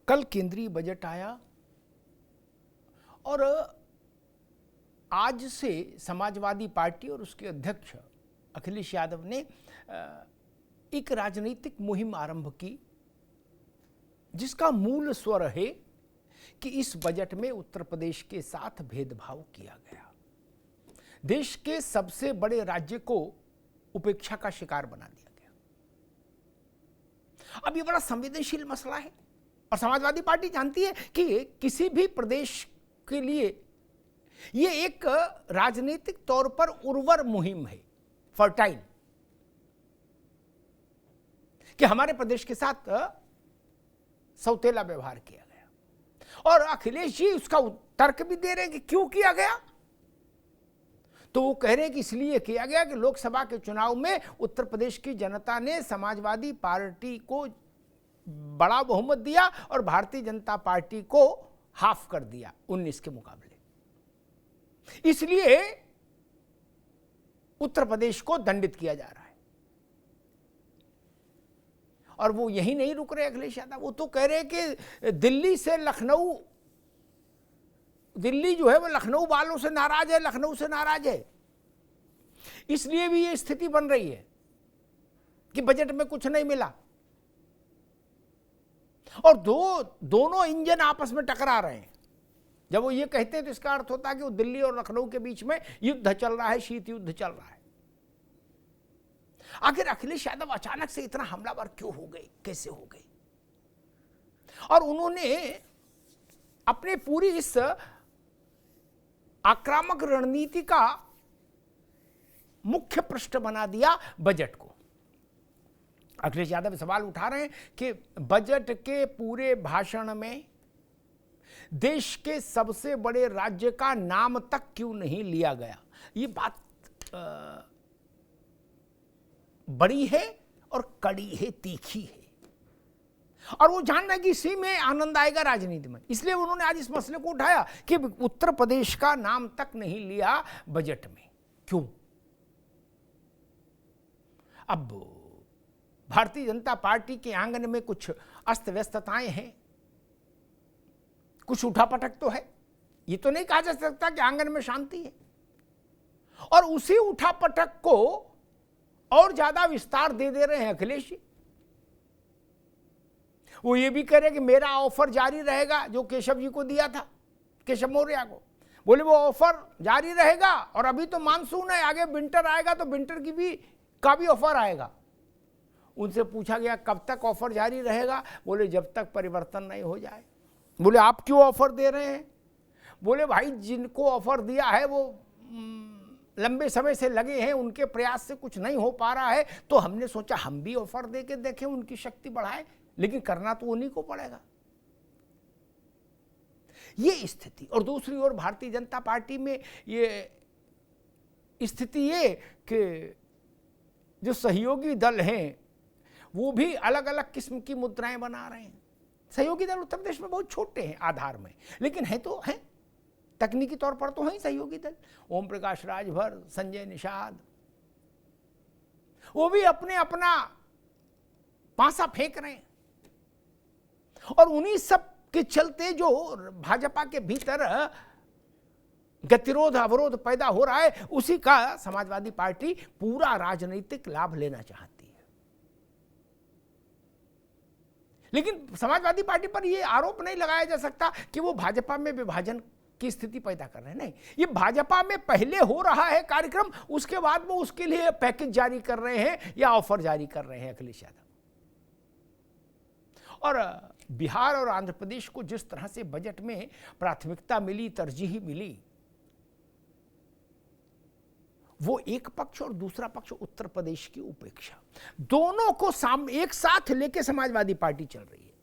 कल केंद्रीय बजट आया और आज से समाजवादी पार्टी और उसके अध्यक्ष अखिलेश यादव ने एक राजनीतिक मुहिम आरंभ की, जिसका मूल स्वर है कि इस बजट में उत्तर प्रदेश के साथ भेदभाव किया गया। देश के सबसे बड़े राज्य को उपेक्षा का शिकार बना दिया गया। अब ये बड़ा संवेदनशील मसला है और समाजवादी पार्टी जानती है कि किसी भी प्रदेश के लिए ये एक राजनीतिक तौर पर उर्वर मुहिम है, फर्टाइल, कि हमारे प्रदेश के साथ सौतेला व्यवहार किया गया। और अखिलेश जी उसका तर्क भी दे रहे हैं कि क्यों किया गया। तो वो कह रहे हैं कि इसलिए किया गया कि लोकसभा के चुनाव में उत्तर प्रदेश की जनता ने समाजवादी पार्टी को बड़ा बहुमत दिया और भारतीय जनता पार्टी को हाफ कर दिया 19 के मुकाबले। इसलिए उत्तर प्रदेश को दंडित किया जा रहा है। और वो यही नहीं रुक रहे अखिलेश यादव, वो तो कह रहे हैं कि दिल्ली से लखनऊ, दिल्ली जो है वो लखनऊ वालों से नाराज है, लखनऊ से नाराज है। इसलिए भी ये स्थिति बन रही है कि बजट में कुछ नहीं मिला और दोनों इंजन आपस में टकरा रहे हैं। जब वो ये कहते हैं तो इसका अर्थ होता है कि वो दिल्ली और लखनऊ के बीच में युद्ध चल रहा है, शीत युद्ध चल रहा है। आखिर अखिलेश यादव अचानक से इतना हमलावर क्यों हो गए, कैसे हो गए? और उन्होंने अपने पूरी इस आक्रामक रणनीति का मुख्य पृष्ठ बना दिया बजट को। अखिलेश यादव सवाल उठा रहे हैं कि बजट के पूरे भाषण में देश के सबसे बड़े राज्य का नाम तक क्यों नहीं लिया गया। ये बात बड़ी है और कड़ी है, तीखी है, और वो जान रहे हैं कि इसी में आनंद आएगा राजनीति में। इसलिए उन्होंने आज इस मसले को उठाया कि उत्तर प्रदेश का नाम तक नहीं लिया बजट में, क्यों? अब भारतीय जनता पार्टी के आंगन में कुछ अस्त व्यस्तताएं हैं, कुछ उठापटक तो है। ये तो नहीं कहा जा सकता कि आंगन में शांति है। और उसी उठापटक को और ज्यादा विस्तार दे रहे हैं अखिलेश जी। वो ये भी कह रहे कि मेरा ऑफर जारी रहेगा जो केशव जी को दिया था, केशव मौर्य को। बोले वो ऑफर जारी रहेगा और अभी तो मानसून है, आगे विंटर आएगा तो विंटर का भी ऑफर आएगा। उनसे पूछा गया कब तक ऑफर जारी रहेगा, बोले जब तक परिवर्तन नहीं हो जाए। बोले आप क्यों ऑफर दे रहे हैं? बोले भाई जिनको ऑफर दिया है वो लंबे समय से लगे हैं, उनके प्रयास से कुछ नहीं हो पा रहा है, तो हमने सोचा हम भी ऑफर दे के देखें, उनकी शक्ति बढ़ाएं, लेकिन करना तो उन्हीं को पड़ेगा। ये स्थिति। और दूसरी ओर भारतीय जनता पार्टी में ये स्थिति ये कि जो सहयोगी दल हैं वो भी अलग अलग किस्म की मुद्राएं बना रहे हैं। सहयोगी दल उत्तर प्रदेश में बहुत छोटे हैं आधार में, लेकिन है तो हैं, तकनीकी तौर पर तो हैं सहयोगी दल। ओम प्रकाश राजभर, संजय निषाद, वो भी अपना पासा फेंक रहे हैं। और उन्हीं सब के चलते जो भाजपा के भीतर गतिरोध अवरोध पैदा हो रहा है, उसी का समाजवादी पार्टी पूरा राजनीतिक लाभ लेना चाहती है। लेकिन समाजवादी पार्टी पर यह आरोप नहीं लगाया जा सकता कि वो भाजपा में विभाजन की स्थिति पैदा कर रहे हैं। नहीं, ये भाजपा में पहले हो रहा है कार्यक्रम, उसके बाद वो उसके लिए पैकेज जारी कर रहे हैं या ऑफर जारी कर रहे हैं अखिलेश यादव। और बिहार और आंध्र प्रदेश को जिस तरह से बजट में प्राथमिकता मिली, तरजीह मिली, वो एक पक्ष और दूसरा पक्ष उत्तर प्रदेश की उपेक्षा, दोनों को एक साथ लेके समाजवादी पार्टी चल रही है।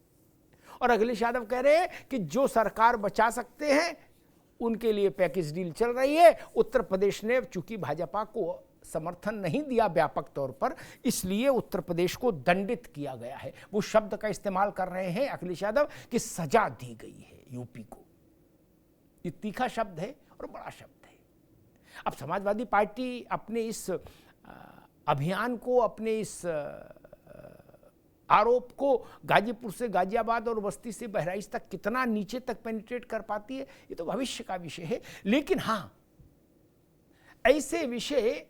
और अखिलेश यादव कह रहे हैं कि जो सरकार बचा सकते हैं उनके लिए पैकेज डील चल रही है। उत्तर प्रदेश ने चूंकि भाजपा को समर्थन नहीं दिया व्यापक तौर पर, इसलिए उत्तर प्रदेश को दंडित किया गया है। वो शब्द का इस्तेमाल कर रहे हैं अखिलेश यादव कि सजा दी गई है यूपी को। ये तीखा शब्द है और बड़ा शब्द है। अब समाजवादी पार्टी अपने इस अभियान को, अपने इस आरोप को गाजीपुर से गाजियाबाद और बस्ती से बहराइच तक कितना नीचे तक पेनिट्रेट कर पाती है, ये तो भविष्य का विषय है। लेकिन हाँ, ऐसे विषय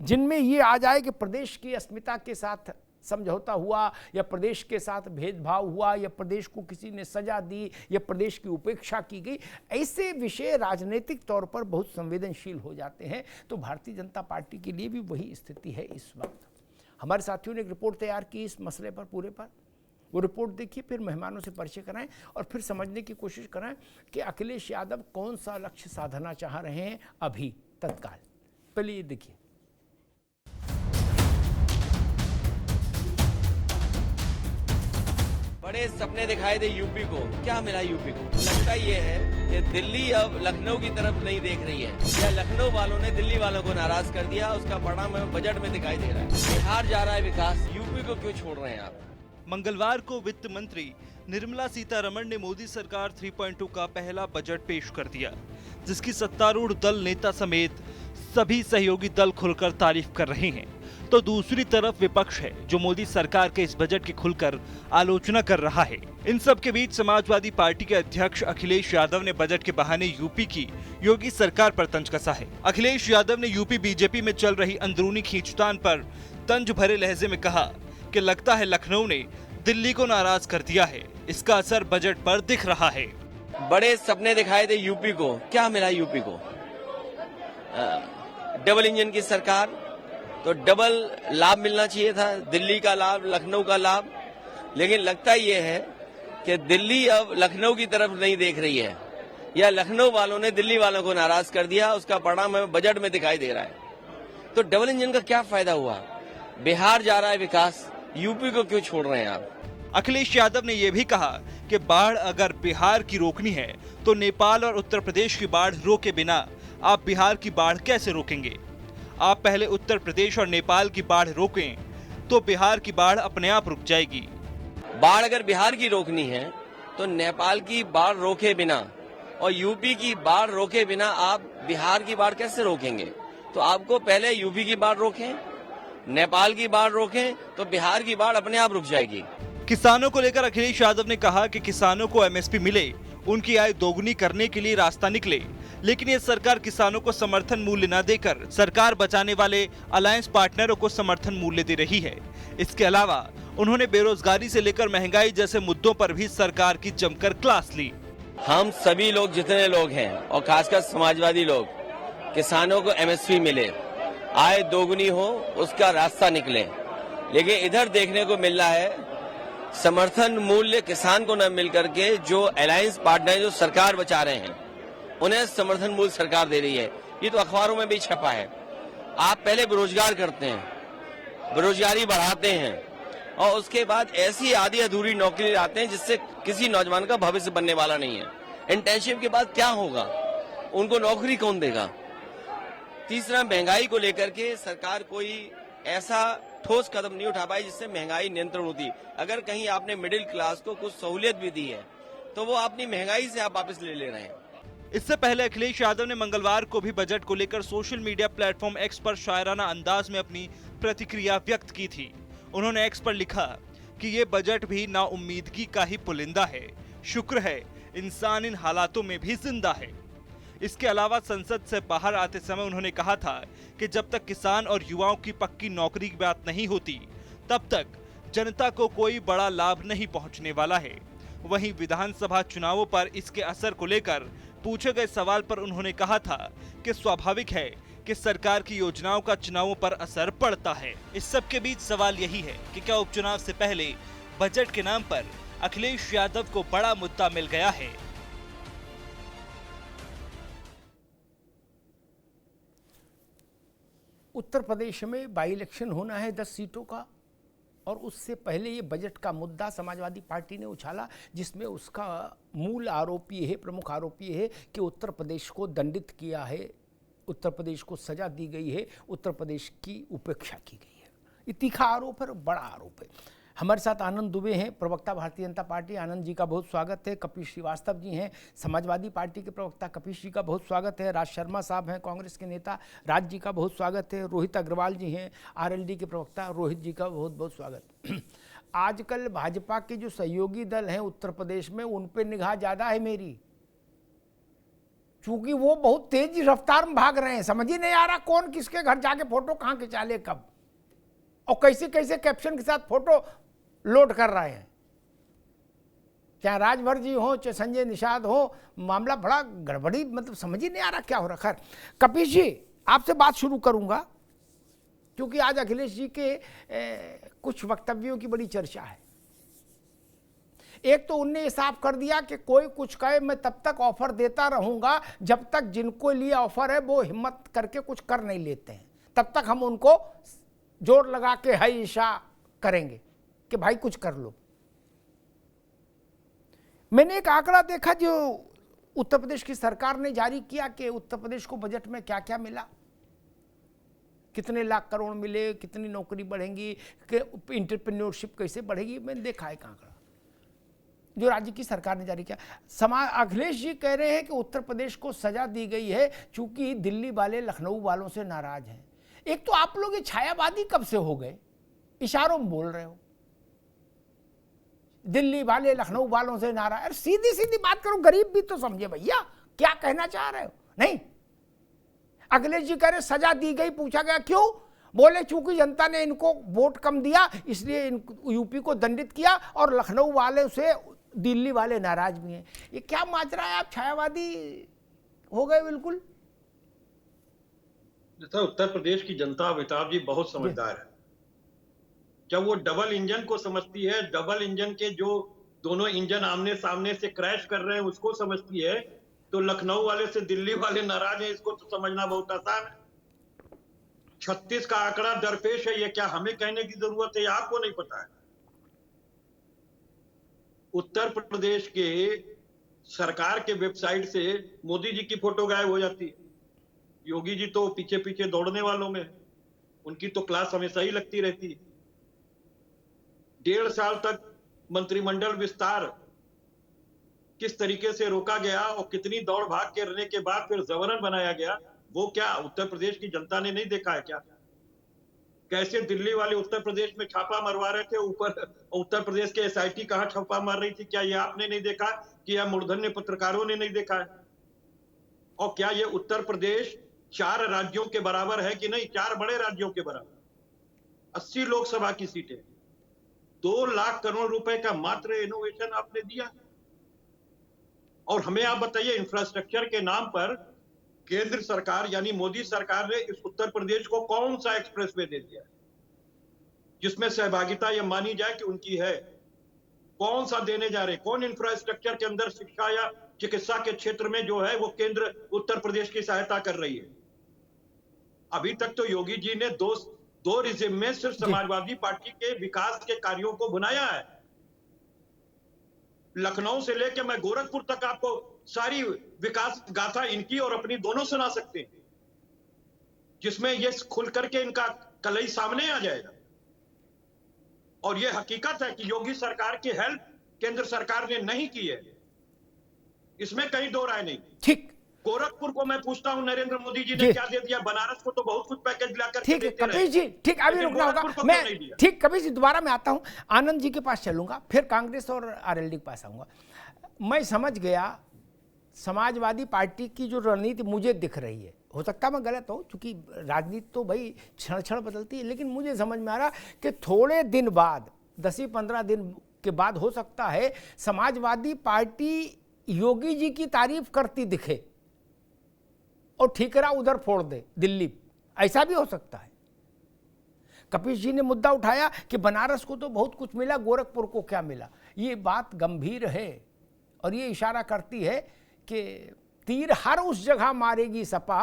जिनमें ये आ जाए कि प्रदेश की अस्मिता के साथ समझौता हुआ, या प्रदेश के साथ भेदभाव हुआ, या प्रदेश को किसी ने सजा दी, या प्रदेश की उपेक्षा की गई, ऐसे विषय राजनीतिक तौर पर बहुत संवेदनशील हो जाते हैं। तो भारतीय जनता पार्टी के लिए भी वही स्थिति है इस वक्त। हमारे साथियों ने एक रिपोर्ट तैयार की इस मसले पर, पूरे पर। वो रिपोर्ट देखिए, फिर मेहमानों से परिचय कराएं और फिर समझने की कोशिश कराएं कि अखिलेश यादव कौन सा लक्ष्य साधना चाह रहे हैं अभी तत्काल। पहले ये देखिए। बड़े सपने दिखाए थे यूपी को, क्या मिला यूपी को? लगता ये है कि दिल्ली अब लखनऊ की तरफ नहीं देख रही है, या लखनऊ वालों ने दिल्ली वालों को नाराज कर दिया, उसका परिणाम हमें बजट में दिखाई दे रहा है। बिहार जा रहा है विकास, यूपी को क्यों छोड़ रहे हैं आप? मंगलवार को वित्त मंत्री निर्मला सीतारमण ने मोदी सरकार 3.2 का पहला बजट पेश कर दिया, जिसकी सत्तारूढ़ दल नेता समेत सभी सहयोगी दल खुलकर तारीफ कर रहे हैं। तो दूसरी तरफ विपक्ष है जो मोदी सरकार के इस बजट की खुलकर आलोचना कर रहा है। इन सब के बीच समाजवादी पार्टी के अध्यक्ष अखिलेश यादव ने बजट के बहाने यूपी की योगी सरकार पर तंज कसा है। अखिलेश यादव ने यूपी बीजेपी में चल रही अंदरूनी खींचतान पर तंज भरे लहजे में कहा कि लगता है लखनऊ ने दिल्ली को नाराज कर दिया है, इसका असर बजट पर दिख रहा है। बड़े सपने दिखाए थे यूपी को, क्या मिला यूपी को? डबल इंजन की सरकार, तो डबल लाभ मिलना चाहिए था, दिल्ली का लाभ, लखनऊ का लाभ। लेकिन लगता ये है कि दिल्ली अब लखनऊ की तरफ नहीं देख रही है, या लखनऊ वालों ने दिल्ली वालों को नाराज कर दिया, उसका परिणाम हमें बजट में दिखाई दे रहा है। तो डबल इंजन का क्या फायदा हुआ? बिहार जा रहा है विकास, यूपी को क्यों छोड़ रहे हैं आप? अखिलेश यादव ने यह भी कहा कि बाढ़ अगर बिहार की रोकनी है तो नेपाल और उत्तर प्रदेश की बाढ़ रोके बिना आप बिहार की बाढ़ कैसे रोकेंगे? आप पहले उत्तर प्रदेश और नेपाल की बाढ़ रोकें तो बिहार की बाढ़ अपने आप रुक जाएगी। बाढ़ अगर बिहार की रोकनी है तो नेपाल की बाढ़ रोके बिना और यूपी की बाढ़ रोके बिना आप बिहार की बाढ़ कैसे रोकेंगे? तो आपको पहले यूपी की बाढ़ रोकें, नेपाल की बाढ़ रोकें, तो बिहार की बाढ़ अपने आप रुक जाएगी। किसानों को लेकर अखिलेश यादव ने कहा कि किसानों को एमएसपी मिले, उनकी आय दोगुनी करने के लिए रास्ता निकले, लेकिन ये सरकार किसानों को समर्थन मूल्य न देकर सरकार बचाने वाले अलायंस पार्टनरों को समर्थन मूल्य दे रही है। इसके अलावा उन्होंने बेरोजगारी से लेकर महंगाई जैसे मुद्दों पर भी सरकार की जमकर क्लास ली। हम सभी लोग जितने लोग हैं और खासकर समाजवादी लोग, किसानों को एमएसपी मिले, आय दोगुनी हो, उसका रास्ता निकले। लेकिन इधर देखने को मिल रहा है समर्थन मूल्य किसान को न मिल करके जो अलायंस पार्टनर जो सरकार बचा रहे हैं उन्हें समर्थन मूल्य सरकार दे रही है। ये तो अखबारों में भी छपा है। आप पहले बेरोजगार करते हैं, बेरोजगारी बढ़ाते हैं और उसके बाद ऐसी आधी अधूरी नौकरी लाते हैं जिससे किसी नौजवान का भविष्य बनने वाला नहीं है। इंटर्नशिप के बाद क्या होगा? उनको नौकरी कौन देगा? तीसरा, महंगाई को लेकर के सरकार कोई ऐसा ठोस कदम नहीं उठा पाई जिससे महंगाई नियंत्रण होती। अगर कहीं आपने मिडिल क्लास को कुछ सहूलियत भी दी है तो वो अपनी महंगाई से आप वापस ले रहे हैं। इससे पहले अखिलेश यादव ने मंगलवार को भी बजट को लेकर सोशल मीडिया प्लेटफॉर्म एक्स पर शायराना अंदाज में अपनी प्रतिक्रिया व्यक्त की थी। उन्होंने एक्स पर लिखा कि ये बजट भी नाउम्मीदगी का ही पुलिंदा है, शुक्र है इंसान इन हालातों में भी जिंदा है। इसके अलावा संसद से बाहर आते समय उन्होंने कहा था कि जब तक किसान और युवाओं की पक्की नौकरी की बात नहीं होती तब तक जनता को कोई बड़ा लाभ नहीं पहुंचने वाला है। वहीं विधानसभा चुनावों पर इसके असर को लेकर पूछे गए सवाल पर उन्होंने कहा था कि स्वाभाविक है कि सरकार की योजनाओं का चुनावों पर असर पड़ता है। इस सब के बीच सवाल यही है कि क्या उपचुनाव से पहले बजट के नाम पर अखिलेश यादव को बड़ा मुद्दा मिल गया है? उत्तर प्रदेश में बाई इलेक्शन होना है 10 सीटों का, और उससे पहले ये बजट का मुद्दा समाजवादी पार्टी ने उछाला, जिसमें उसका मूल आरोप ये है, प्रमुख आरोप ये है कि उत्तर प्रदेश को दंडित किया है, उत्तर प्रदेश को सजा दी गई है, उत्तर प्रदेश की उपेक्षा की गई है। ये तीखा आरोप है, बड़ा आरोप है। हमारे साथ आनंद दुबे हैं, प्रवक्ता भारतीय जनता पार्टी। आनंद जी का बहुत स्वागत है। कपिल श्रीवास्तव जी हैं, समाजवादी पार्टी के प्रवक्ता। कपिल जी का बहुत स्वागत है। राज शर्मा साहब हैं, कांग्रेस के नेता। राज जी का बहुत स्वागत है। रोहित अग्रवाल जी हैं, आरएलडी के प्रवक्ता। रोहित जी का बहुत बहुत स्वागत। आजकल भाजपा के जो सहयोगी दल हैं उत्तर प्रदेश में, उन पे निगाह ज्यादा है मेरी, क्योंकि वो बहुत तेज रफ्तार में भाग रहे हैं। समझ ही नहीं आ रहा कौन किसके घर जाके फोटो कहां खिंचा ले, कब और कैसे कैसे कैप्शन के साथ फोटो लोड कर रहे हैं। चाहे राजभर जी हो, चाहे संजय निषाद हो, मामला बड़ा गड़बड़ी, मतलब समझ ही नहीं आ रहा क्या हो रहा। खैर कपिश जी, आपसे बात शुरू करूंगा क्योंकि आज अखिलेश जी के कुछ वक्तव्यों की बड़ी चर्चा है। एक तो उनने ये साफ कर दिया कि कोई कुछ कहे मैं तब तक ऑफर देता रहूंगा जब तक जिनको लिए ऑफर है वो हिम्मत करके कुछ कर नहीं लेते हैं, तब तक हम उनको जोर लगा के हाई इशा करेंगे कि भाई कुछ कर लो। मैंने एक आंकड़ा देखा जो उत्तर प्रदेश की सरकार ने जारी किया कि उत्तर प्रदेश को बजट में क्या क्या मिला, कितने लाख करोड़ मिले, कितनी नौकरी बढ़ेंगी, एंटरप्रेन्योरशिप कैसे बढ़ेगी। मैंने देखा एक आंकड़ा जो राज्य की सरकार ने जारी किया। अखिलेश जी कह रहे हैं कि उत्तर प्रदेश को सजा दी गई है क्योंकि दिल्ली वाले लखनऊ वालों से नाराज हैं। एक तो आप लोग ये छायावादी कब से हो गए, इशारों में बोल रहे हो, दिल्ली वाले लखनऊ वालों से नाराज। अरे सीधी सीधी बात करो, गरीब भी तो समझे भैया क्या कहना चाह रहे हो। नहीं, अखिलेश जी कह रहे सजा दी गई, पूछा गया क्यों, बोले चूंकि जनता ने इनको वोट कम दिया इसलिए यूपी को दंडित किया और लखनऊ वाले से दिल्ली वाले नाराज भी हैं। ये क्या माजरा है, आप छायावादी हो गए बिल्कुल। जैसा उत्तर प्रदेश की जनता अमिताभ जी बहुत समझदार है। जब वो डबल इंजन को समझती है, डबल इंजन के जो दोनों इंजन आमने सामने से क्रैश कर रहे हैं उसको समझती है, तो लखनऊ वाले से दिल्ली वाले नाराज हैं इसको तो समझना बहुत आसान है। 36 का आंकड़ा दरपेश है, ये क्या हमें कहने की जरूरत है, ये आपको नहीं पता है। उत्तर प्रदेश के सरकार के वेबसाइट से मोदी जी की फोटो गायब हो जाती है। योगी जी तो पीछे पीछे दौड़ने वालों में, उनकी तो क्लास हमेशा ही लगती रहती है। 1.5 साल तक मंत्रिमंडल विस्तार किस तरीके से रोका गया और कितनी दौड़ भाग के रहने के बाद फिर जबरन बनाया गया, वो क्या उत्तर प्रदेश की जनता ने नहीं देखा है क्या? कैसे दिल्ली वाले उत्तर प्रदेश में छापा मरवा रहे थे, ऊपर उत्तर प्रदेश के एसआईटी कहां छापा मार रही थी, क्या ये आपने नहीं देखा कि यह मूर्धन्य पत्रकारों ने नहीं देखा है? और क्या ये उत्तर प्रदेश 4 राज्यों के बराबर है कि नहीं? 4 बड़े राज्यों के बराबर, 80 लोकसभा की सीटें, 2 लाख करोड़ रुपए का मात्र इनोवेशन आपने दिया। और हमें आप बताइए, इंफ्रास्ट्रक्चर के नाम पर केंद्र सरकार यानी मोदी सरकार ने इस उत्तर प्रदेश को कौन सा एक्सप्रेसवे दे दिया जिसमें सहभागिता यह मानी जाए कि उनकी है? कौन सा देने जा रहे? कौन इंफ्रास्ट्रक्चर के अंदर शिक्षा या चिकित्सा के क्षेत्र में जो है वो केंद्र उत्तर प्रदेश की सहायता कर रही है? अभी तक तो योगी जी ने दो रिजिम में सिर्फ समाजवादी पार्टी के विकास के कार्यों को भुनाया है। लखनऊ से लेकर मैं गोरखपुर तक आपको सारी विकास गाथा इनकी और अपनी दोनों सुना सकते हैं, जिसमें ये खुल करके इनका कलई सामने आ जाएगा। और ये हकीकत है कि योगी सरकार की हेल्प केंद्र सरकार ने नहीं की है, इसमें कहीं दो राय नहीं। ठीक, गोरखपुर को मैं पूछता हूं नरेंद्र मोदी जी ने क्या दे दिया? बनारस को तो बहुत कुछ पैकेज लाकर ठीक है कपिश जी, ठीक, अभी रुकना होगा। मैं ठीक कपिश जी दोबारा मैं आता हूं, आनंद जी के पास चलूंगा, फिर कांग्रेस और आरएलडी के पास आऊंगा। मैं समझ गया समाजवादी पार्टी की जो रणनीति मुझे दिख रही है, हो सकता मैं गलत हूं क्योंकि राजनीति तो भाई क्षण क्षण बदलती है, लेकिन मुझे समझ में आ रहा कि थोड़े दिन बाद 10-15 दिन के बाद हो सकता है समाजवादी पार्टी योगी जी की तारीफ करती दिखे और ठीकरा उधर फोड़ दे दिल्ली, ऐसा भी हो सकता है। कपिश जी ने मुद्दा उठाया कि बनारस को तो बहुत कुछ मिला, गोरखपुर को क्या मिला। ये बात गंभीर है और ये इशारा करती है कि तीर हर उस जगह मारेगी सपा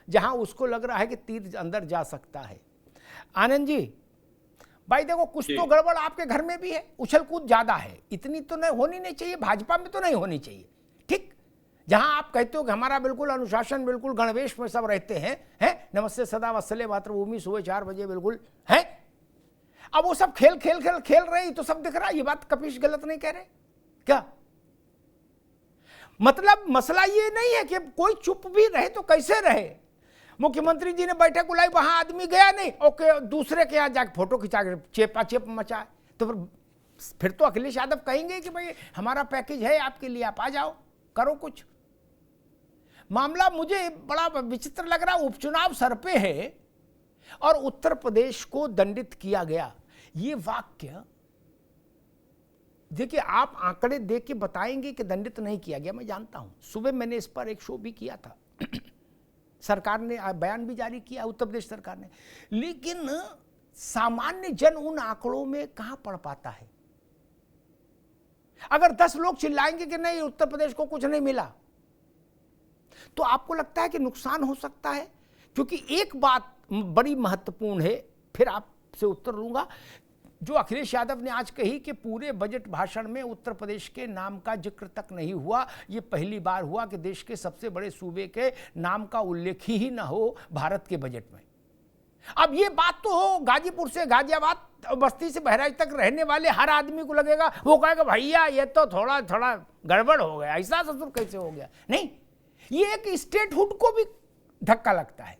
जहां उसको लग रहा है कि तीर अंदर जा सकता है। आनंद जी भाई देखो, कुछ तो गड़बड़ आपके घर में भी है, उछल कूद ज्यादा है, इतनी तो नहीं होनी नहीं चाहिए, भाजपा में तो नहीं होनी चाहिए। ठीक, जहां आप कहते हो कि हमारा बिल्कुल अनुशासन, बिल्कुल गणवेश में सब रहते हैं नमस्ते सदा वत्सले मातृभूमि, सुबह 4 बजे बिल्कुल है, अब वो सब खेल रहे, तो सब दिख रहा है। ये बात कपिश गलत नहीं कह रहे क्या? मतलब मसला ये नहीं है कि कोई चुप भी रहे तो कैसे रहे। मुख्यमंत्री जी ने बैठक बुलाई, वहां आदमी गया नहीं, ओके, दूसरे के यहां जाकर फोटो खिंचा के चेपा चेप मचाए, तो फिर फिर तो अखिलेश यादव कहेंगे कि भाई हमारा पैकेज है आपके लिए, आप आ जाओ, करो कुछ। मामला मुझे बड़ा विचित्र लग रहा, उपचुनाव सर पे है और उत्तर प्रदेश को दंडित किया गया। ये वाक्य देखिए, आप आंकड़े देख के बताएंगे कि दंडित नहीं किया गया, मैं जानता हूं। सुबह मैंने इस पर एक शो भी किया था सरकार ने बयान भी जारी किया, उत्तर प्रदेश सरकार ने, लेकिन सामान्य जन उन आंकड़ों में कहां पढ़ पाता है। अगर 10 लोग चिल्लाएंगे कि नहीं उत्तर प्रदेश को कुछ नहीं मिला, तो आपको लगता है कि नुकसान हो सकता है? क्योंकि एक बात बड़ी महत्वपूर्ण है, फिर आपसे उत्तर लूंगा, जो अखिलेश यादव ने आज कही कि पूरे बजट भाषण में उत्तर प्रदेश के नाम का जिक्र तक नहीं हुआ। ये पहली बार हुआ कि देश के सबसे बड़े सूबे के नाम का उल्लेख ही ना हो भारत के बजट में। अब ये बात तो हो, गाजीपुर से गाजियाबाद, बस्ती से बहराइच तक रहने वाले हर आदमी को लगेगा, वो कहेगा भैया ये तो थोड़ा थोड़ा गड़बड़ हो गया, ऐसा ससुर कैसे हो गया। नहीं, ये एक स्टेटहुड को भी धक्का लगता है।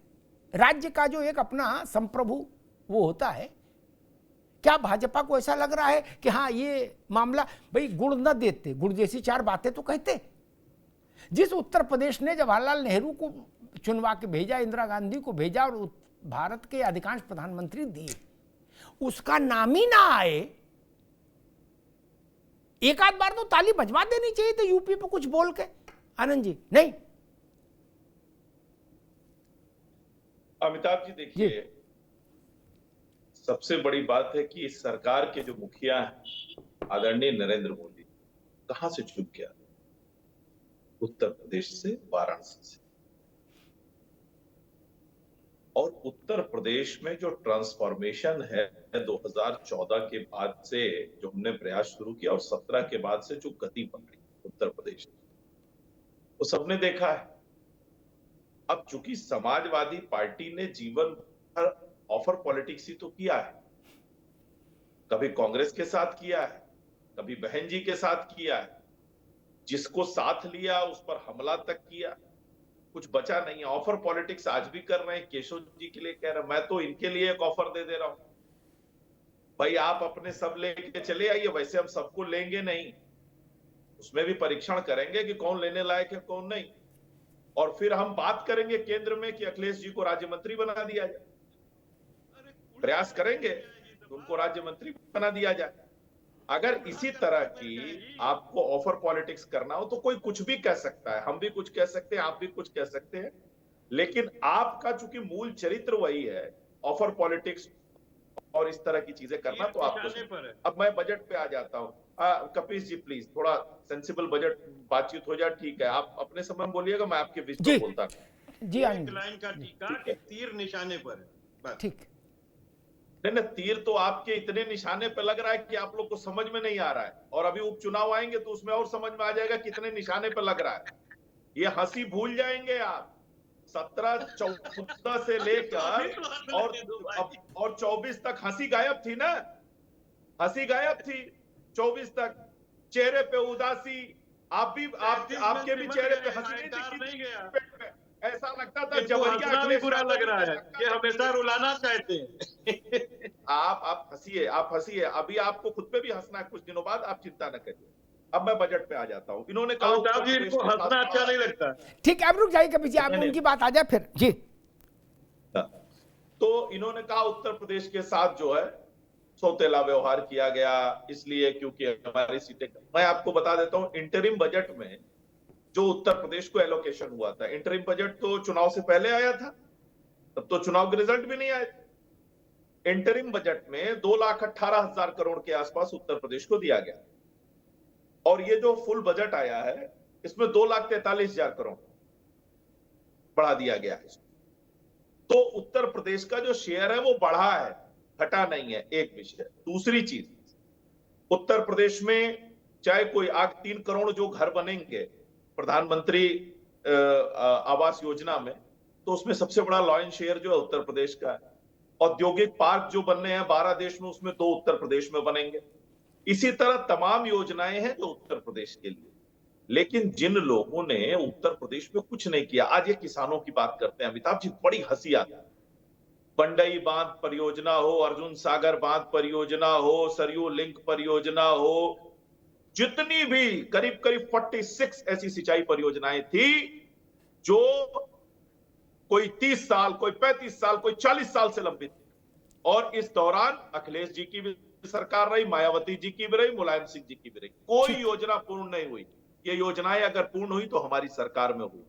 राज्य का जो एक अपना संप्रभु वो होता है। क्या भाजपा को ऐसा लग रहा है कि हाँ ये मामला, भाई गुड़ न देते, गुड़ जैसी 4 बातें तो कहते। जिस उत्तर प्रदेश ने जवाहरलाल नेहरू को चुनवा के भेजा, इंदिरा गांधी को भेजा और भारत के अधिकांश प्रधानमंत्री दिए, उसका नाम ही ना आए, एक आध बार तो ताली बजवा देनी चाहिए थी यूपी पे कुछ बोल के। आनंद जी नहीं। अमिताभ जी देखिए, सबसे बड़ी बात है कि इस सरकार के जो मुखिया हैं आदरणीय नरेंद्र मोदी, कहां से चुप गया? उत्तर प्रदेश से, वाराणसी से। और उत्तर प्रदेश में जो ट्रांसफॉर्मेशन है 2014 के बाद से जो हमने प्रयास शुरू किया और 17 के बाद से जो गति पकड़ी उत्तर प्रदेश, वो सबने देखा है। अब चूंकि समाजवादी पार्टी ने जीवन भर ऑफर पॉलिटिक्स ही तो किया है, कभी कांग्रेस के साथ किया है, कभी बहन जी के साथ किया है, जिसको साथ लिया उस पर हमला तक किया, कुछ बचा नहीं। ऑफर पॉलिटिक्स आज भी कर रहे हैं। केशव जी के लिए कह रहे हैं, मैं तो इनके लिए एक ऑफर दे रहा हूं, भाई आप अपने सब लेके चले आइए, वैसे हम सबको लेंगे नहीं, उसमें भी परीक्षण करेंगे कि कौन लेने लायक है कौन नहीं, और फिर हम बात करेंगे केंद्र में कि अखिलेश जी को राज्य मंत्री बना दिया जाए, प्रयास करेंगे तो उनको राज्य मंत्री बना दिया जाए। अगर इसी तरह की आपको ऑफर पॉलिटिक्स करना हो तो कोई कुछ भी कह सकता है, हम भी कुछ कह सकते हैं, आप भी कुछ कह सकते हैं, लेकिन आपका चूंकि मूल चरित्र वही है ऑफर पॉलिटिक्स और इस तरह की चीजें करना, तो आपको। अब मैं बजट पे आ जाता हूँ। कपीश जी प्लीज थोड़ा सेंसिबल बजट बातचीत हो जाए, ठीक है? आप अपने समय में बोलिएगा, मैं आपके बीच में बोलता हूँ। जी लाइन का टीका कि तीर निशाने पर है, ठीक। नहीं, तीर तो आपके इतने निशाने पे लग रहा है कि आप लोग को समझ में नहीं आ रहा है, और अभी उपचुनाव आएंगे तो उसमें और समझ में आ जाएगा कितने निशाने पे लग रहा है। ये हंसी भूल जाएंगे आप। 17-14 से लेकर और 24 तक हंसी गायब थी ना, हंसी गायब थी 24 तक, चेहरे पे उदासी। आप भी आपके भी चेहरे पे हंसी नहीं थी, ऐसा लगता था जबरिया भी बुरा लग रहा है कि हमेशा रुलाना चाहते हैं। आप हंसिए। अभी आपको खुद पे भी हंसना है कुछ दिनों बाद, आप चिंता न करिए। अब मैं बजट पे आ जाता हूँ। इन्होंने कहा इनको हंसना अच्छा नहीं लगता। ठीक है, अब रुक जाइए कभी जी, आप उनकी बात आ जाए फिर जी। तो इन्होंने कहा उत्तर प्रदेश के साथ जो है सौतेला व्यवहार किया गया, इसलिए क्योंकि हमारी सीटें। मैं आपको बता देता हूँ, इंटरिम बजट में जो उत्तर प्रदेश को एलोकेशन हुआ था, इंटरिम बजट तो चुनाव से पहले आया था, तब तो चुनाव के रिजल्ट भी नहीं आए थे। इंटरिम बजट में 2,18,000 करोड़ के आसपास उत्तर प्रदेश को दिया गया, और ये जो फुल बजट आया है इसमें 2,43,000 करोड़ बढ़ा दिया गया है। तो उत्तर प्रदेश का जो शेयर है वो बढ़ा है, घटा नहीं है, एक विषय। दूसरी चीज, उत्तर प्रदेश में चाहे कोई 3 करोड़ जो घर बनेंगे प्रधानमंत्री आवास योजना में, तो उसमें सबसे बड़ा लॉयन शेयर जो है उत्तर प्रदेश का है। औद्योगिक पार्क जो बनने हैं 12 देश में, उसमें 2 उत्तर प्रदेश में बनेंगे। इसी तरह तमाम योजनाएं हैं जो उत्तर प्रदेश के लिए। लेकिन जिन लोगों ने उत्तर प्रदेश में कुछ नहीं किया, आज ये किसानों की बात करते हैं अमिताभ जी, बड़ी हंसी आती है। बंडई बांध परियोजना हो, अर्जुन सागर बांध परियोजना हो, सरयू लिंक परियोजना हो, जितनी भी करीब करीब 46 ऐसी सिंचाई परियोजनाएं थी जो कोई 30 साल, कोई 35 साल, कोई 40 साल से लंबित थी। और इस दौरान अखिलेश जी की भी सरकार रही, मायावती जी की भी रही, मुलायम सिंह जी की भी रही, कोई योजना पूर्ण नहीं हुई। ये योजनाएं अगर पूर्ण हुई तो हमारी सरकार में हुई।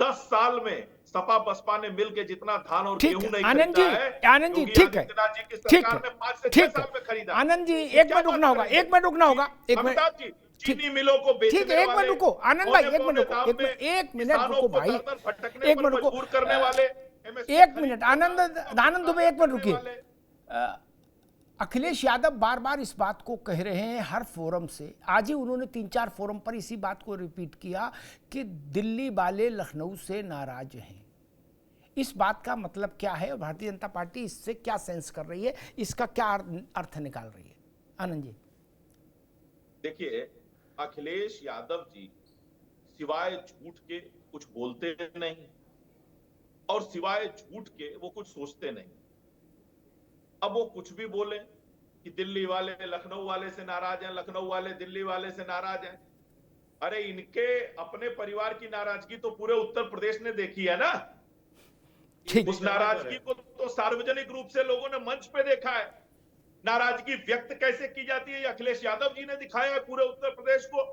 10 साल में सपा बसपा ने मिलकर जितना धान और गेहूं नहीं खरीदा है, आनंद जी, योगी ठीक है, आदित्यनाथ जी की ठीक सरकार है, ने 5 से 6 ठीक साल में खरीदा। है। आनंद जी, एक मिनट रुकना होगा, एक मिनट रुकना होगा, एक मिनट। अमिताभ जी, चीनी मिलों को बेचने ठीक है, एक मिनट रुको आनंद भाई, एक मिनट रुको, एक मिनट रुको भाई, एक मिनट रुको, मजबूर करने वाले, एक मिनट आनंद दुबे, एक मिनट रुकिए। अखिलेश यादव बार बार इस बात को कह रहे हैं हर फोरम से, आज ही उन्होंने 3-4 फोरम पर इसी बात को रिपीट किया कि दिल्ली वाले लखनऊ से नाराज हैं। इस बात का मतलब क्या है और भारतीय जनता पार्टी इससे क्या सेंस कर रही है, इसका क्या अर्थ निकाल रही है? आनंद जी देखिए, अखिलेश यादव जी सिवाय झूठ के कुछ बोलते नहीं और सिवाय झूठ के वो कुछ सोचते नहीं। अब वो कुछ भी बोले कि दिल्ली वाले लखनऊ वाले से नाराज हैं, लखनऊ वाले दिल्ली वाले से नाराज हैं। अरे इनके अपने परिवार की नाराजगी तो पूरे उत्तर प्रदेश ने देखी है ना। उस नाराजगी को तो सार्वजनिक रूप से लोगों ने मंच पे देखा है। नाराजगी व्यक्त कैसे की जाती है ये अखिलेश यादव जी ने दिखाया है पूरे उत्तर प्रदेश को।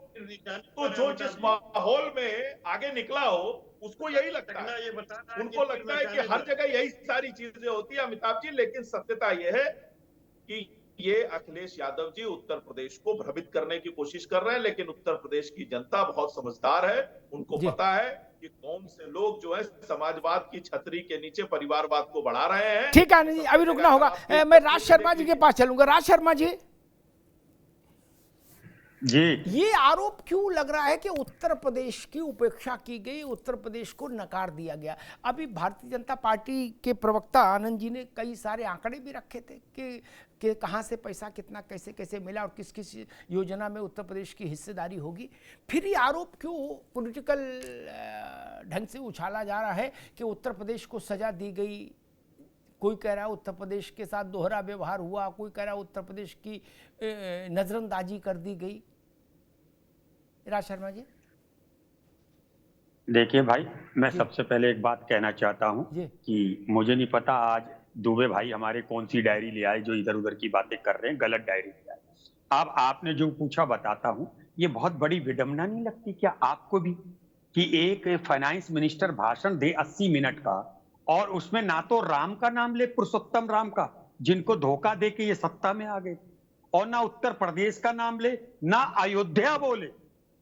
तो जो जिस माहौल में आगे निकला हो उसको यही लगता है, उनको लगता है कि हर जगह यही सारी चीजें होती है अमिताभ जी। लेकिन सत्यता यह है कि ये अखिलेश यादव जी उत्तर प्रदेश को भ्रमित करने की कोशिश कर रहे हैं। लेकिन उत्तर प्रदेश की जनता बहुत समझदार है, उनको पता है कि कौन से लोग जो है समाजवाद की छतरी के नीचे परिवारवाद को बढ़ा रहे हैं। ठीक है आनंद जी, अभी रुकना होगा, मैं राज शर्मा जी के पास चलूंगा। राज शर्मा जी, ये आरोप क्यों लग रहा है कि उत्तर प्रदेश की उपेक्षा की गई, उत्तर प्रदेश को नकार दिया गया? अभी भारतीय जनता पार्टी के प्रवक्ता आनंद जी ने कई सारे आंकड़े भी रखे थे कि कहां से पैसा कितना कैसे कैसे मिला और किस किस योजना में उत्तर प्रदेश की हिस्सेदारी होगी। फिर ये आरोप क्यों पॉलिटिकल ढंग से उछाला जा रहा है कि उत्तर प्रदेश को सजा दी गई? कोई कह रहा है उत्तर प्रदेश के साथ दोहरा व्यवहार हुआ, कोई कह रहा है उत्तर प्रदेश की नजरअंदाजी कर दी गई। राज शर्मा जी, देखिए भाई, मैं सबसे पहले एक बात कहना चाहता हूं कि मुझे नहीं पता आज दुबे भाई हमारे कौन सी डायरी ले आए जो इधर उधर की बातें कर रहे हैं, गलत डायरी ले आए। अब आपने जो पूछा बताता हूं, ये बहुत बड़ी विडंबना नहीं लगती क्या आपको भी कि एक फाइनेंस मिनिस्टर भाषण दे 80 मिनट का और उसमें ना तो राम का नाम ले, पुरुषोत्तम राम का, जिनको धोखा दे के ये सत्ता में आ गए, और ना उत्तर प्रदेश का नाम ले, ना अयोध्या बोले।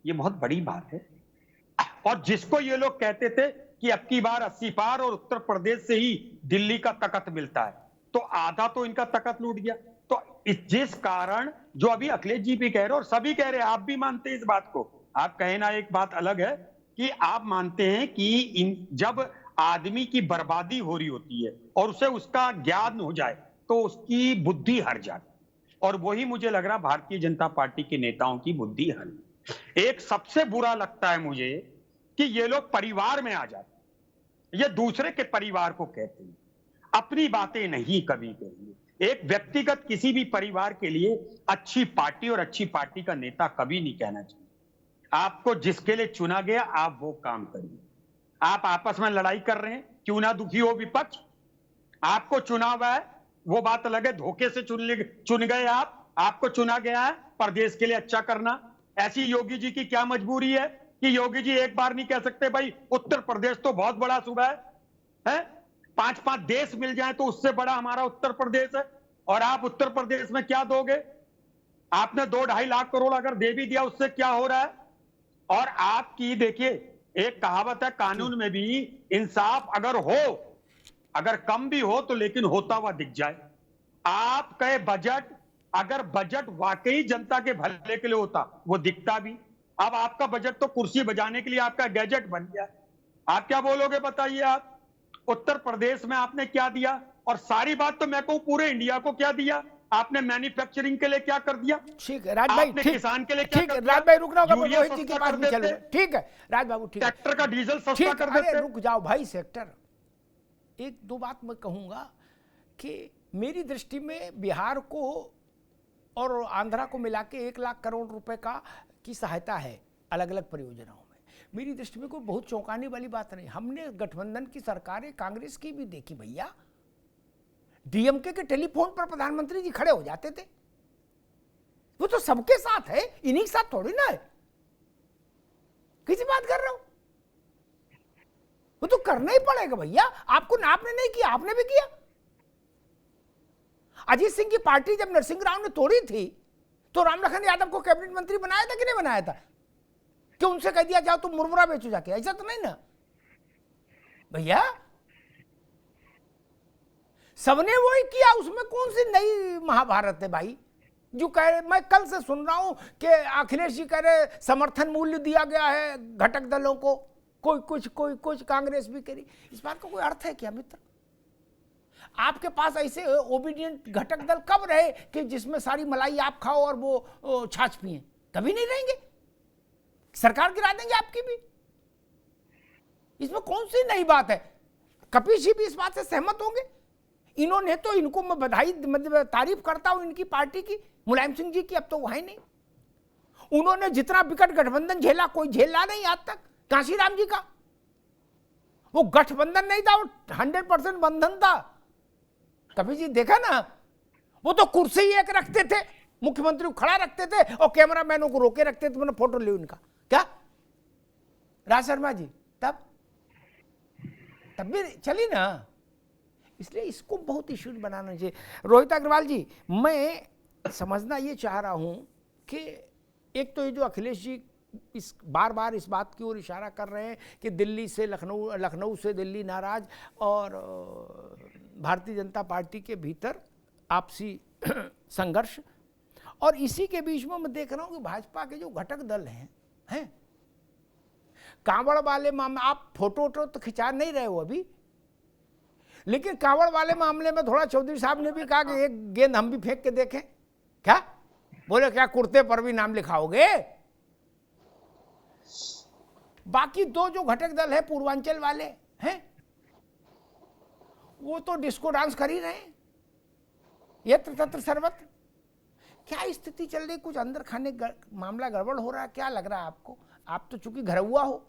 ये बहुत बड़ी बात है। और जिसको ये लोग कहते थे कि अब की बार 80 पार और उत्तर प्रदेश से ही दिल्ली का तकत मिलता है, तो आधा तो इनका तकत लूट गया। तो जिस कारण जो अभी अखिलेश जी भी कह रहे और सभी कह रहे हैं, आप भी मानते हैं इस बात को, आप कहे ना, एक बात अलग है कि आप मानते हैं कि जब आदमी की बर्बादी हो रही होती है और उसे उसका ज्ञान हो जाए तो उसकी बुद्धि हर जाती, और वही मुझे लग रहा भारतीय जनता पार्टी के नेताओं की बुद्धि हर। एक सबसे बुरा लगता है मुझे कि ये लोग परिवार में आ जाते, ये दूसरे के परिवार को कहते हैं, अपनी बातें नहीं कभी कहेंगे। एक व्यक्तिगत किसी भी परिवार के लिए अच्छी पार्टी और अच्छी पार्टी का नेता कभी नहीं कहना चाहिए। आपको जिसके लिए चुना गया आप वो काम करिए। आप आपस में लड़ाई कर रहे हैं, क्यों ना दुखी हो विपक्ष, आपको चुना हुआ है, वो बात अलग है, धोखे से चुन गए आपको चुना गया है प्रदेश के लिए अच्छा करना। ऐसी योगी जी की क्या मजबूरी है कि योगी जी एक बार नहीं कह सकते भाई उत्तर प्रदेश तो बहुत बड़ा सूबा है? 5-5 देश मिल जाए तो उससे बड़ा हमारा उत्तर प्रदेश है, और आप उत्तर प्रदेश में क्या दोगे? आपने 2-2.5 लाख करोड़ अगर दे भी दिया, उससे क्या हो रहा है? और आपकी देखिए, एक कहावत है कानून में भी, इंसाफ अगर हो, अगर कम भी हो तो लेकिन होता हुआ दिख जाए। आप कहे बजट, अगर बजट वाकई जनता के भले के लिए होता वो दिखता भी। अब आपका बजट तो कुर्सी बजाने के लिए आपका गैजेट बन गया। आप क्या बोलोगे बताइए? आप उत्तर प्रदेश में आपने क्या दिया? और सारी बात तो मैं कहूं पूरे इंडिया को क्या दिया आपने? मैन्युफैक्चरिंग के लिए क्या कर दिया? ठीक है राज भाई, किसान के लिए क्या कर दिया? राज भाई रुक रहा हूं, रोहित जी के पास भी चलूंगा। ठीक है राज बाबू, ठीक है, ट्रैक्टर का डीजल सस्ता कर देते। रुक जाओ भाई, सेक्टर एक दो बात मैं कहूंगा कि मेरी दृष्टि में बिहार को और आंध्रा को मिला के 1 लाख करोड़ रुपए की सहायता है अलग अलग परियोजनाओं में। मेरी दृष्टि में कोई बहुत चौंकाने वाली बात नहीं। हमने गठबंधन की सरकारें कांग्रेस की भी देखी भैया, डीएमके के टेलीफोन पर प्रधानमंत्री जी खड़े हो जाते थे। वो तो सबके साथ है, इन्हीं के साथ थोड़ी ना है। किसी बात कर रहा हूं, वो तो करना ही पड़ेगा भैया। आपको आपने नहीं किया, आपने भी किया। अजीत सिंह की पार्टी जब नरसिंह राव ने तोड़ी थी तो रामलखन यादव को कैबिनेट मंत्री बनाया था कि नहीं बनाया था? कि उनसे कह दिया जाओ तुम मुरमुरा बेचो जाके? ऐसा तो नहीं ना भैया, सबने वही किया। उसमें कौन सी नई महाभारत है भाई? जो कह रहे, मैं कल से सुन रहा हूं कि अखिलेश जी कह रहे समर्थन मूल्य दिया गया है घटक दलों को, कोई कुछ कांग्रेस भी करी। इस बात का कोई अर्थ है क्या मित्र? आपके पास ऐसे ओबीडियंट घटक दल कब रहे कि जिसमें सारी मलाई आप खाओ और वो छाछ पिए? कभी नहीं रहेंगे। सरकार गिरा देंगे आपकी भी। इसमें कौन सी नई बात है? कपिल जी भी इस बात से सहमत होंगे। इन्होंने तो, इनको मैं बधाई मतलब तारीफ करता हूं इनकी पार्टी की, मुलायम सिंह जी की, अब तो वो है नहीं। उन्होंने जितना विकट गठबंधन झेला कोई झेला नहीं आज तक। कांशीराम जी का वो गठबंधन नहीं था, वो 100% बंधन था। कभी जी देखा ना, वो तो कुर्सी एक रखते थे, मुख्यमंत्री को खड़ा रखते थे और कैमरामैनों को रोके रखते थे, मैंने फोटो ली उनका। क्या राज शर्मा जी तब भी चली ना। इसलिए इसको बहुत इश्यू बनाना चाहिए। रोहित अग्रवाल जी, मैं समझना ये चाह रहा हूं कि एक तो ये जो अखिलेश जी इस बार बार इस बात की ओर इशारा कर रहे हैं कि दिल्ली से लखनऊ, लखनऊ से दिल्ली नाराज, और भारतीय जनता पार्टी के भीतर आपसी संघर्ष, और इसी के बीच में मैं देख रहा हूं कि भाजपा के जो घटक दल हैं कांवड़ वाले मामले, आप फोटो तो खिंचा नहीं रहे हो अभी, लेकिन कांवड़ वाले मामले में थोड़ा चौधरी साहब ने भी कहा कि एक गेंद हम भी फेंक के देखें। क्या बोले? क्या कुर्ते पर भी नाम लिखाओगे? बाकी दो जो घटक दल है पूर्वांचल वाले हैं, वो तो डिस्को डांस कर ही रहे हैं, यत्र तत्र सर्वत्र। क्या स्थिति चल रही? कुछ अंदर खाने मामला गड़बड़ हो रहा है? क्या लग रहा है आपको? आप तो चूंकि घर हुआ हो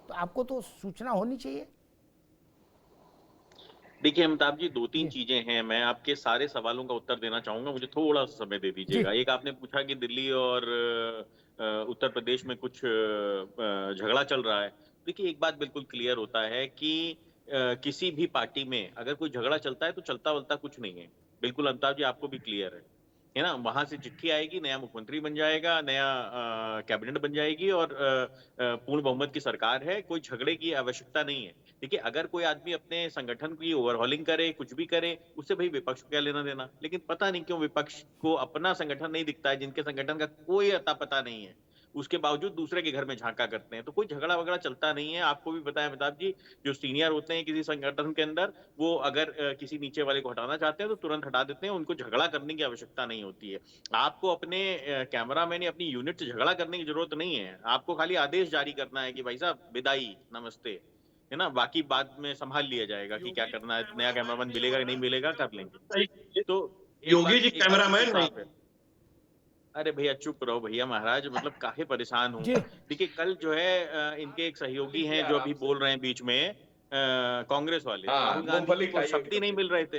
तो आपको तो सूचना होनी चाहिए। देखिए अमिताभ जी, 2-3 चीजें हैं। मैं आपके सारे सवालों का उत्तर देना चाहूंगा, मुझे थोड़ा सा समय दे दीजिएगा। एक आपने पूछा कि दिल्ली और उत्तर प्रदेश में कुछ झगड़ा चल रहा है। देखिए एक बात बिल्कुल क्लियर होता है कि किसी भी पार्टी में अगर कोई झगड़ा चलता है तो चलता वलता कुछ नहीं है। बिल्कुल अमिताभ जी, आपको भी क्लियर है ना? वहां से चिट्ठी आएगी, नया मुख्यमंत्री बन जाएगा, नया कैबिनेट बन जाएगी और पूर्ण बहुमत की सरकार है। कोई झगड़े की आवश्यकता नहीं है। देखिए अगर कोई आदमी अपने संगठन की ओवरहॉलिंग करे, कुछ भी करे, उससे भाई विपक्ष को क्या लेना देना। लेकिन पता नहीं क्यों विपक्ष को अपना संगठन नहीं दिखता है, जिनके संगठन का कोई अता पता नहीं है, उसके बावजूद दूसरे के घर में झांका करते हैं। तो कोई झगड़ा वगड़ा चलता नहीं है। आपको भी पता है अमिताभ जी, जो सीनियर होते हैं किसी संगठन के अंदर, वो अगर किसी नीचे वाले को हटाना चाहते हैं तो तुरंत हटा देते हैं, उनको झगड़ा करने की आवश्यकता नहीं होती है। आपको अपने कैमरामैन या अपनी यूनिट से झगड़ा करने की जरूरत नहीं है। आपको खाली आदेश जारी करना है कि भाई साहब विदाई, नमस्ते, है ना? बाकी बाद में संभाल लिया जाएगा कि क्या करना है, नया कैमरामैन मिलेगा कि नहीं मिलेगा, कर लेंगे। तो योगी जी कैमरामैन नहीं। अरे भैया चुप रहो भैया महाराज, मतलब काहे परेशान हूँ। देखिए कल जो है इनके एक सहयोगी हैं जो अभी बोल रहे हैं बीच में, कांग्रेस वाले, राहुल गांधी को शब्द ही नहीं मिल रहे थे,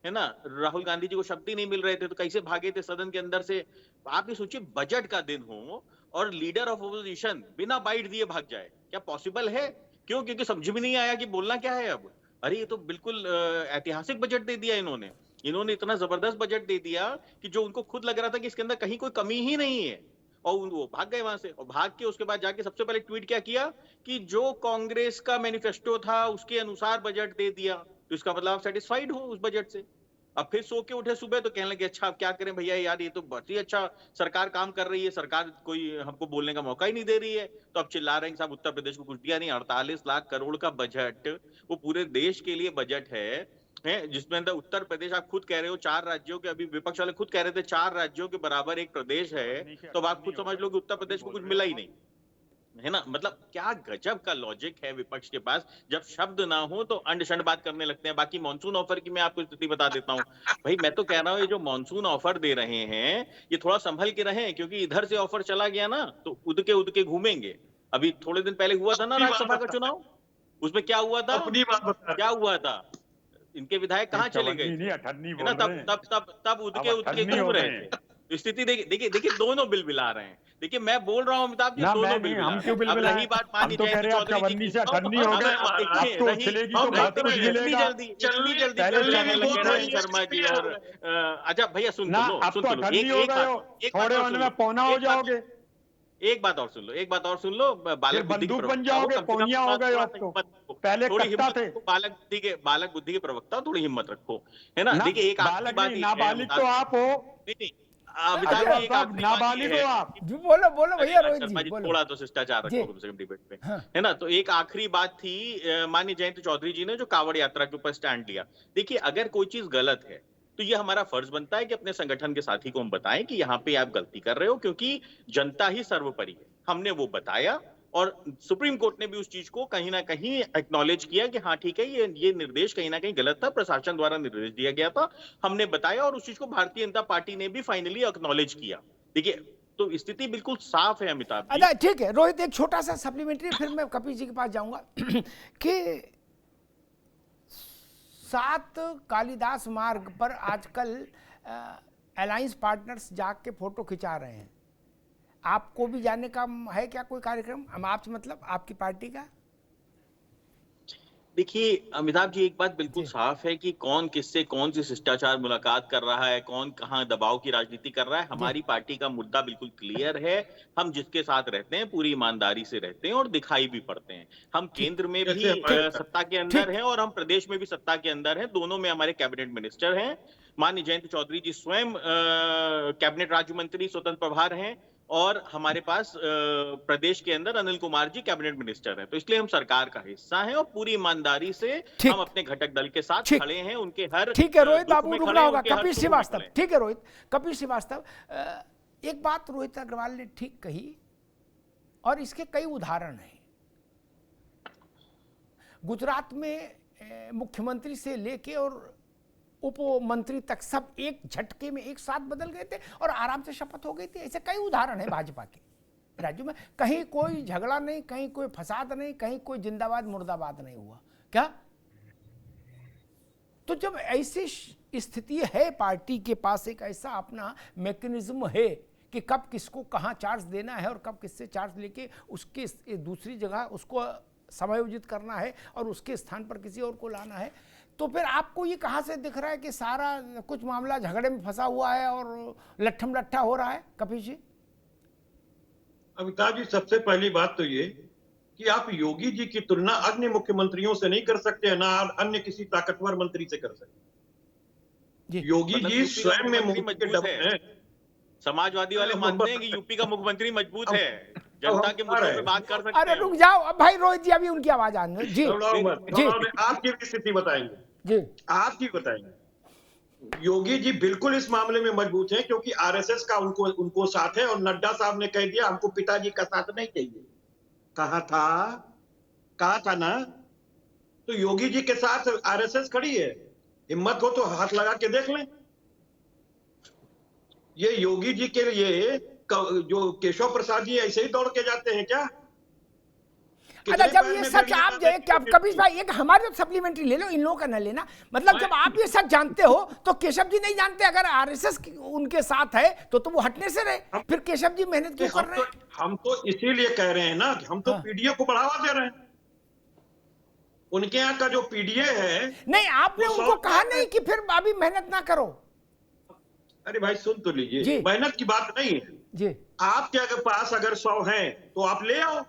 है ना? राहुल गांधी जी को शब्द ही नहीं मिल रहे थे तो कैसे भागे थे सदन के अंदर से? आप ये सोचिए, बजट का दिन हो और लीडर ऑफ अपोजिशन बिना बाइट दिए भाग जाए, क्या पॉसिबल है? क्यों? क्योंकि समझ में नहीं आया कि बोलना क्या है अब। अरे ये तो बिल्कुल ऐतिहासिक बजट दे दिया इन्होंने। इतना जबरदस्त बजट दे दिया कि जो उनको खुद लग रहा था कि इसके अंदर कहीं कोई कमी ही नहीं है, और वो भाग गए वहां से। और भाग के उसके बाद जाके सबसे पहले ट्वीट क्या किया कि जो कांग्रेस का मैनिफेस्टो था उसके अनुसार बजट दे दिया। तो इसका मतलब आप सेटिस्फाइड हो उस बजट से? अब फिर सो के उठे सुबह तो कहने लगे अच्छा अब क्या करें भैया यार, ये तो बहुत ही अच्छा सरकार काम कर रही है, सरकार कोई हमको बोलने का मौका ही नहीं दे रही है। तो अब चिल्ला रहे हैं साहब उत्तर प्रदेश को कुछ दिया नहीं। 48 लाख करोड़ का बजट, वो पूरे देश के लिए बजट है, जिसमें अंदर उत्तर प्रदेश, आप खुद कह रहे हो 4 राज्यों के, अभी विपक्ष वाले खुद कह रहे थे 4 राज्यों के बराबर एक प्रदेश है। तो आप खुद समझ लो कि उत्तर प्रदेश को कुछ मिला ही नहीं। है ना, मतलब क्या गजब का लॉजिक है विपक्ष के पास। जब शब्द ना हो तो अंड शंड बात करने लगते हैं। बाकी मॉनसून ऑफर की मैं आपको स्थिति बता देता हूँ भाई, मैं तो कह रहा हूँ ये जो मॉनसून ऑफर दे रहे हैं ये थोड़ा संभल के रहें, क्योंकि इधर से ऑफर चला गया ना तो उद के घूमेंगे। अभी थोड़े दिन पहले हुआ था ना राज्यसभा का चुनाव, उसमें क्या हुआ था, अपनी बात बता क्या हुआ था, इनके विधायक कहाँ चले गए थे, है ना, तब उद के घूम रहे थे। स्थिति देखिए दोनों बिलबिला रहे हैं। देखिए मैं बोल रहा हूँ अमिताभ जी, दोनों बिलबिला रहे हैं। अब रही बात माननीय जयंत चौधरी जी की, इतनी जल्दी शर्मा जी और अच्छा भैया सुन लो, एक बात और सुन लो, बालक बुद्धि के प्रवक्ता हो, थोड़ी हिम्मत रखो, बालक बुद्धि के प्रवक्ता, थोड़ी हिम्मत रखो, है ना। देखिए एक आखिरी बात, नाबालिग तो आप हो, बोलो भैया रोहित जी, थोड़ा तो शिष्टाचार रखो कम से कम डिबेट पे, है ना। तो एक आखिरी बात थी, माननीय जयंत चौधरी जी ने जो कांवड़ यात्रा के ऊपर स्टैंड लिया। देखिए अगर कोई चीज गलत है तो ये हमारा फर्ज बनता है कि अपने संगठन के साथी को हम बताएं कि यहाँ पे आप गलती कर रहे हो, क्योंकि जनता ही सर्वोपरि है। हमने वो बताया और सुप्रीम कोर्ट ने भी उस चीज को कहीं ना कहीं एक्नॉलेज किया कि हाँ ठीक है, ये निर्देश कहीं ना कहीं गलत था, प्रशासन द्वारा निर्देश दिया गया था, हमने बताया और उस चीज को भारतीय जनता पार्टी ने भी फाइनली एक्नॉलेज किया। देखिए तो स्थिति बिल्कुल साफ है अमिताभ जी। अच्छा ठीक है रोहित, एक छोटा सा सप्लीमेंट्री, फिर मैं कपिल जी के पास जाऊंगा कि 7 कालिदास मार्ग पर आजकल अलायंस पार्टनर्स जाके फोटो खिंचा रहे हैं। आपको भी जाने का है क्या कोई कार्यक्रम, हम आपसे मतलब आपकी पार्टी का? देखिए अमिताभ जी एक बात बिल्कुल साफ है कि कौन किससे कौन सी शिष्टाचार मुलाकात कर रहा है, कौन कहां दबाव की राजनीति कर रहा है। हमारी पार्टी का मुद्दा बिल्कुल क्लियर है। हम जिसके साथ रहते हैं पूरी ईमानदारी से रहते हैं और दिखाई भी पड़ते हैं। हम केंद्र में भी सत्ता के अंदर हैं और हम प्रदेश में भी सत्ता के अंदर हैं। दोनों में हमारे कैबिनेट मिनिस्टर हैं। माननीय जयंत चौधरी जी स्वयं कैबिनेट राज्य मंत्री स्वतंत्र प्रभार हैं और हमारे पास प्रदेश के अंदर अनिल कुमार जी कैबिनेट मिनिस्टर हैं। तो इसलिए हम सरकार का हिस्सा हैं और पूरी ईमानदारी से हम अपने घटक दल के साथ खड़े हैं। उनके हर ठीक है रोहित, आपको रुकना होगा। कपिल श्रीवास्तव, ठीक है रोहित, कपिल श्रीवास्तव, एक बात रोहित अग्रवाल ने ठीक कही और इसके कई उदाहरण हैं। गुजरात में मुख्यमंत्री से लेके और उप मंत्री तक सब एक झटके में एक साथ बदल गए थे और आराम से शपथ हो गई थी। ऐसे कई उदाहरण है भाजपा के राज्यों में। कहीं कोई झगड़ा नहीं, कहीं कोई फसाद नहीं, कहीं कोई जिंदाबाद मुर्दाबाद नहीं हुआ क्या? तो जब ऐसी स्थिति है, पार्टी के पास एक ऐसा अपना मैकेनिज्म है कि कब किसको कहाँ चार्ज देना है और कब किससे चार्ज लेके उसके दूसरी जगह उसको समायोजित करना है और उसके स्थान पर किसी और को लाना है, तो फिर आपको ये कहाँ से दिख रहा है कि सारा कुछ मामला झगड़े में फंसा हुआ है और लट्ठम लट्ठा हो रहा है? कपिल जी। अमिताभ जी, सबसे पहली बात तो ये कि आप योगी जी की तुलना अन्य मुख्यमंत्रियों से नहीं कर सकते, ना अन्य किसी ताकतवर मंत्री से कर सकते। योगी जी स्वयं में मजबूत है। समाजवादी वाले मानते हैं कि यूपी का मुख्यमंत्री मजबूत है, जनता के मुद्दों पे बात कर सकते हैं। अरे रुक जाओ अब भाई, रोहित जी अभी उनकी आवाज आने जी जी आपकी भी स्थिति बताएंगे जी, आपकी बताएंगे। योगी जी बिल्कुल इस मामले में मजबूत हैं क्योंकि आरएसएस का उनको साथ है और नड्डा साहब ने कह दिया हमको पिताजी का साथ नहीं चाहिए। कहा था ना, तो योगी जी के साथ आरएसएस खड़ी है। हिम्मत हो तो हाथ लगा के देख लें। ये योगी जी के लिए जो केशव प्रसाद जी ऐसे ही दौड़ के जाते हैं क्या? अच्छा जब ये सच आप क्या कपिल भाई, एक हमारे सप्लीमेंट्री ले लो, इन लोगों का न लेना। मतलब जब आप ये सच जानते हो तो केशव जी नहीं जानते? अगर आरएसएस उनके साथ है तो वो हटने से रहे, फिर केशव जी मेहनत क्यों कर रहे हैं? हम तो इसीलिए कह रहे हैं ना कि हम तो पीडीए को बढ़ावा दे रहे हैं। उनके यहाँ का जो पीडीए है, नहीं आपने उनको कहा नहीं कि फिर अभी मेहनत ना करो? अरे भाई सुन तो लीजिए, मेहनत की बात नहीं है जी। आपके पास अगर 100 हैं तो आप ले आओ,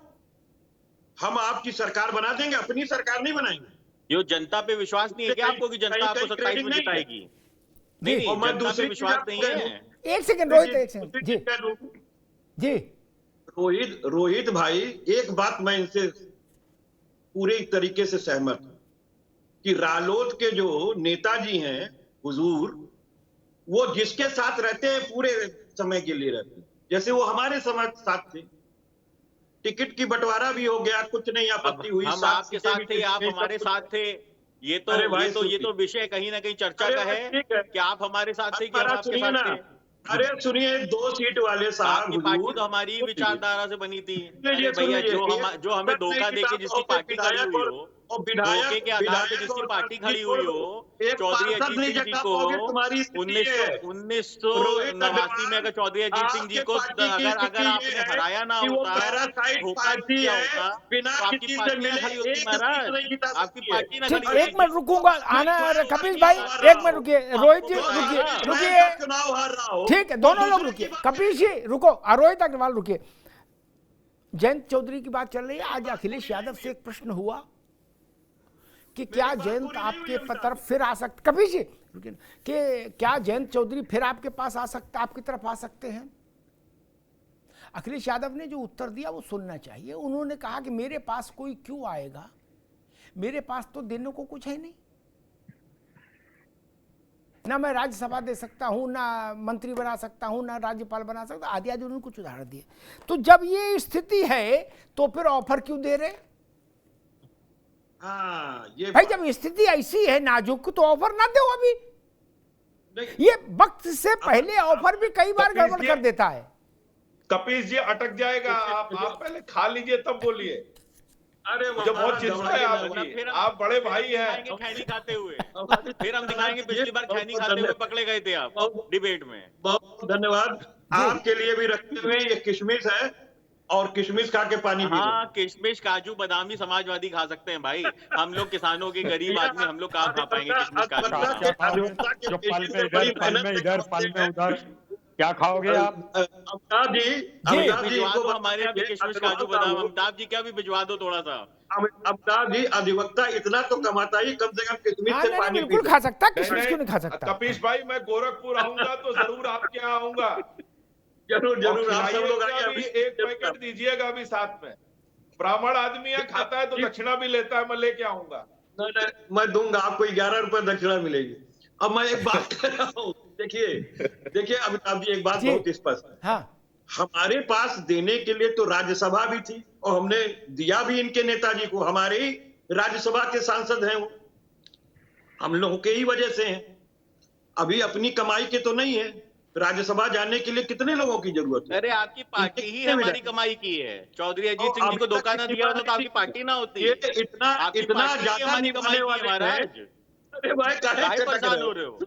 हम आपकी सरकार बना देंगे, अपनी सरकार नहीं बनाएंगे। ये जनता पे विश्वास नहीं है क्या आपको कि जनता आपको 27 में जिताएगी? नहीं, जनता पे विश्वास नहीं है। एक सेकंड रोहित, एक सेकंड जी जी। रोहित भाई, एक बात मैं इनसे पूरे तरीके से सहमत हूं कि रालोद के जो नेताजी हैं हुजूर, वो जिसके साथ रहते हैं पूरे समय के लिए रहते हैं, जैसे वो हमारे साथ थे। टिकट की बंटवारा भी हो गया, कुछ नहीं आपत्ति हुई। हम आपके साथ थे, आप हमारे साथ थे। ये तो विषय कहीं ना कहीं चर्चा का है कि आप हमारे साथ थे कि हम आपके साथ थे। अरे सुनिए, 2 सीट वाले साहब, आपकी पार्टी तो हमारी विचारधारा से बनी थी। अरे भैया, जो हमें धोखा देके जिसकी पार्टी खड़ी हुई हो, धोखे के आधार पे जिसकी पार्टी खड़ी हुई हो, चौधरी अजीत सिंह जी को 1989 में अगर चौधरी अजीत सिंह जी को अगर आपने हराया ना होता, धोखा दिया होता, तो आपकी पार्टी ना खड़ी होती महाराज, आपकी पार्टी ना खड़ी। एक मिनट रुकूंगा, आना कपिल भाई, एक मिनट रुकिए, रोहित जी रुकिए, चुनाव हार रहा हो, ठीक है, दोनों लोग रुकिए, कपिल जी रुको, रोहित अग्रवाल रुकिए। जयंत चौधरी की बात चल रही है। आज अखिलेश यादव से एक प्रश्न हुआ कि क्या जयंत आपके तरफ फिर आ सकते, कपिल जी रुकिए, कि क्या जयंत चौधरी फिर आपके पास आ सकते, आपकी तरफ आ सकते हैं? अखिलेश यादव ने जो उत्तर दिया वो सुनना चाहिए। उन्होंने कहा कि मेरे पास कोई क्यों आएगा, मेरे पास तो देने को कुछ है नहीं, ना मैं राज्यसभा दे सकता हूं, ना मंत्री बना सकता हूं, ना राज्यपाल बना सकता, आदि आदि उन्होंने कुछ उदाहरण दिए। तो जब ये स्थिति है तो फिर ऑफर क्यों दे रहे? ये भाई जब स्थिति ऐसी है नाजुक, तो ऑफर ना दो अभी। ये वक्त से पहले ऑफर भी कई बार गड़बड़ कर देता है। कपिल जी अटक जाएगा, आप पहले खा लीजिए तब बोलिए। अरे मुझे बहुत चिंता है आपकी, आप बड़े भाई हैं। खैनी खाते हुए फिर हम दिखाएंगे, पिछली बार खैनी खाते हुए पकड़े गए थे आप डिबेट में। बहुत धन्यवाद। आपके लिए भी रखते हुए ये किशमिश है, और किशमिश खा के पानी पी। हाँ, किशमिश, काजू, बादाम ही समाजवादी खा सकते हैं भाई। हम लोग किसानों के गरीब आदमी, हम लोग कहाँ खा पाएंगे किशमिश, काजू? जो पल में उधर क्या खाओगे आप? अमिताभ जी भिजवा दो हमारे यहाँ भी किशमिश, काजू, बादाम। अमिताभ जी क्या भी भिजवा दो थोड़ा सा। अमिताभ जी, अधिवक्ता इतना तो कमाता ही, कम से कम किशमिश से पानी बिल्कुल खा सकता, किशमिश क्यों नहीं खा सकता? कपिश भाई, मैं गोरखपुर आऊंगा तो जरूर आपके यहाँ आऊंगा। जरूर आप सब लोग अभी एक पैकेट दीजिएगा अभी साथ में। ब्राह्मण आदमी है, खाता है तो दक्षिणा भी लेता है, मैं लेके आऊंगा। नहीं, मैं दूंगा आपको, 11 रुपए दक्षिणा मिलेगी। अब मैं एक बात कर रहा हूँ, देखिए अमिताभ जी, एक बात बहुत स्पष्ट है। हाँ, हमारे पास देने के लिए तो राज्यसभा भी थी, और हमने दिया भी इनके नेताजी को। हमारे ही राज्यसभा के सांसद हैं वो, हम लोगों के ही वजह से हैं। अभी अपनी कमाई के तो नहीं है। राज्यसभा जाने के लिए कितने लोगों की जरूरत है? अरे आपकी पार्टी ही हमारी कमाई की है। चौधरी अजीत सिंह जी को धोखा ना दिया होता तो आपकी पार्टी ना होती। इतना ज्यादा हमारी कमाई की है महाराज। अरे भाई, काहे परेशान हो रहे हो?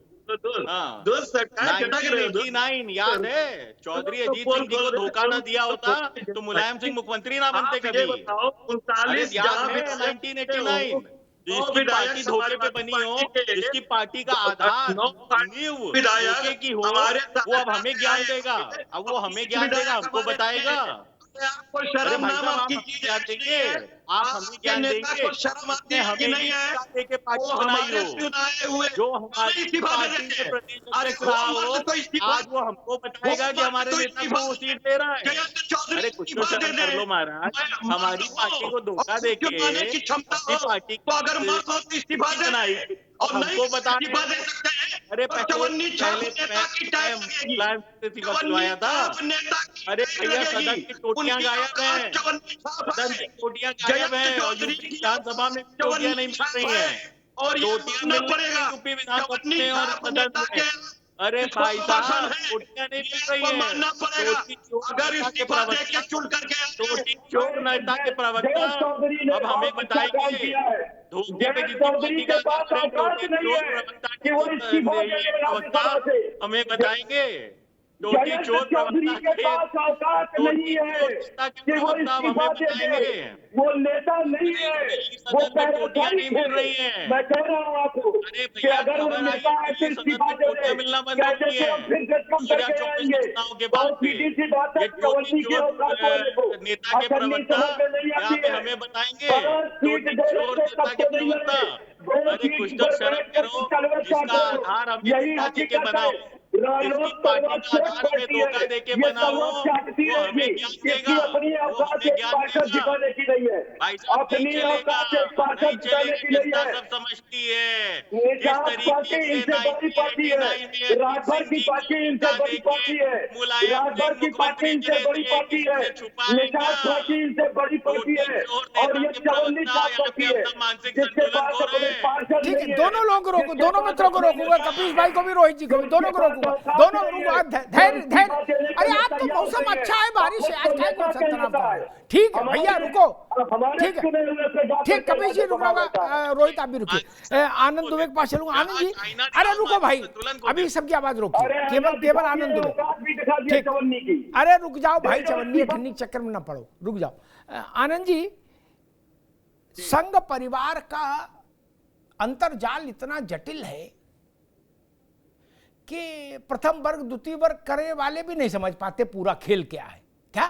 दोस्त सरकार 1989 याद है? चौधरी अजीत सिंह जी को धोखा ना दिया होता तो मुलायम सिंह मुख्यमंत्री ना बनते कभी। अरे याद है 1989, जिसकी पार्टी धोखे पे बनी हो, जिसकी पार्टी का आधार नींव धोखे की हो, वो अब हमें ज्ञान देगा। अब वो हमें ज्ञान देगा, हमको बताएगा। आपको शर्म नाम आपकी क्या देंगे? आप हमें ज्ञान देंगे? शर्म आती है कि नहीं है? देके पार्टी बनाई हो, जो हमारी पार्टी के प्रति रहा हो, आज वो हमको बताएगा कि हमारे नेता को सीट दे रहा है। अरे कुछ तो शर्म कर लो महाराज। हमारी पार्टी को धोखा देके अपनी पार्टी को इस्तीफा बनाई और हमको बता। अरे पहले दिलवाया था। अरे भैया, सदन की टोटियां गायब हैं, सदन की टोटियां गायब हैं, और यूपी विधानसभा में टोटियां नहीं मिल रही हैं। और टोटियां मिल रही हैं यूपी विधानसभा में और सदन में। अरे भाई साहब, टोटियां नहीं मिल रही हैं। टोटी चोर नेता के प्रवक्ता अब हमें बताएंगे धोखे पे जितनी प्रवक्ता हमें बताएंगे। टोटी चोर प्रवक्ता हमें बताएंगे। वो नेता नहीं है, वो टोटियां नहीं मिल रही हैं। मैं कह रहा हूँ आपको कि अगर वो नेता ऐसे इस्तीफा दे दे, मिलना बंद हो गई है। फिर गठबंधन करके आएंगे के बाद सीधी सी बात है, टोटी चोर नेता के प्रवक्ता यहाँ पे हमें बताएंगे। टोटी चोर नेता के प्रवक्ता, अरे कुछ तो शर्म करो। इसका आधार हमने नेताजी के बनाओ, जिसकी पार्टी का आधार में धोखा देके बना हो, वो हमें ज्ञान देगा, अपनी वो औकात हमें एक ज्ञान पार्षद देगा। जिताने की नहीं है, भाई साहब नहीं अपनी चलेगा, औकात एक नहीं पार्षद जिताने चलेगी, की नहीं जनता है। सब समझती है किस निजात तरीके पार्टी से इनसे बड़ी पार्टी है, 1989 में राजभर सिंह की जी को पार्टी इनसे धोखा बड़ी देके पार्टी है, मुलायम राजभर सिंह की पार्टी मुख्यमंत्री इनसे चले बड़ी थे, पार्टी है, किससे छुपाएगा? निजात पार्टी इनसे बड़ी पार्टी झूठी है, चोर और नेता ये की चवन्नी प्रवक्ता साफ यहाँ पार्टी पे है, अपना मानसिक जिसके संतुलन पास खो अपने रहे हैं। पार्षद ठीक है, नहीं है, दोनों लोग को रोको, जिसके दोनों पास मित्रों को अपने रोकूंगा, नेता कपीश है, भाई को भी, रोहित जी को भी, दोनों को रोकूंगा, दोनों रुको, धैर्य धैर्य। अरे आज तो मौसम अच्छा है, बारिश है, आज क्या कुछ तनाव कर रहा है। ठीक है भैया रुको, ठीक है, ठीक, कपीश जी रुक रहा, रोहित आप भी रुकिए, आनंद दुबे के पास चलूंगा। आनंद जी, अरे रुको भाई, अभी सबकी आवाज रोकिए, केवल आनंद दुबे, ठीक, अरे रुक जाओ भाई, चवन्नी ठन्नी चक्कर में ना पड़ो, रुक जाओ। आनंद जी, संघ परिवार का अंतर्जाल इतना जटिल है कि प्रथम वर्ग द्वितीय वर्ग करे वाले भी नहीं समझ पाते पूरा खेल क्या है, क्या,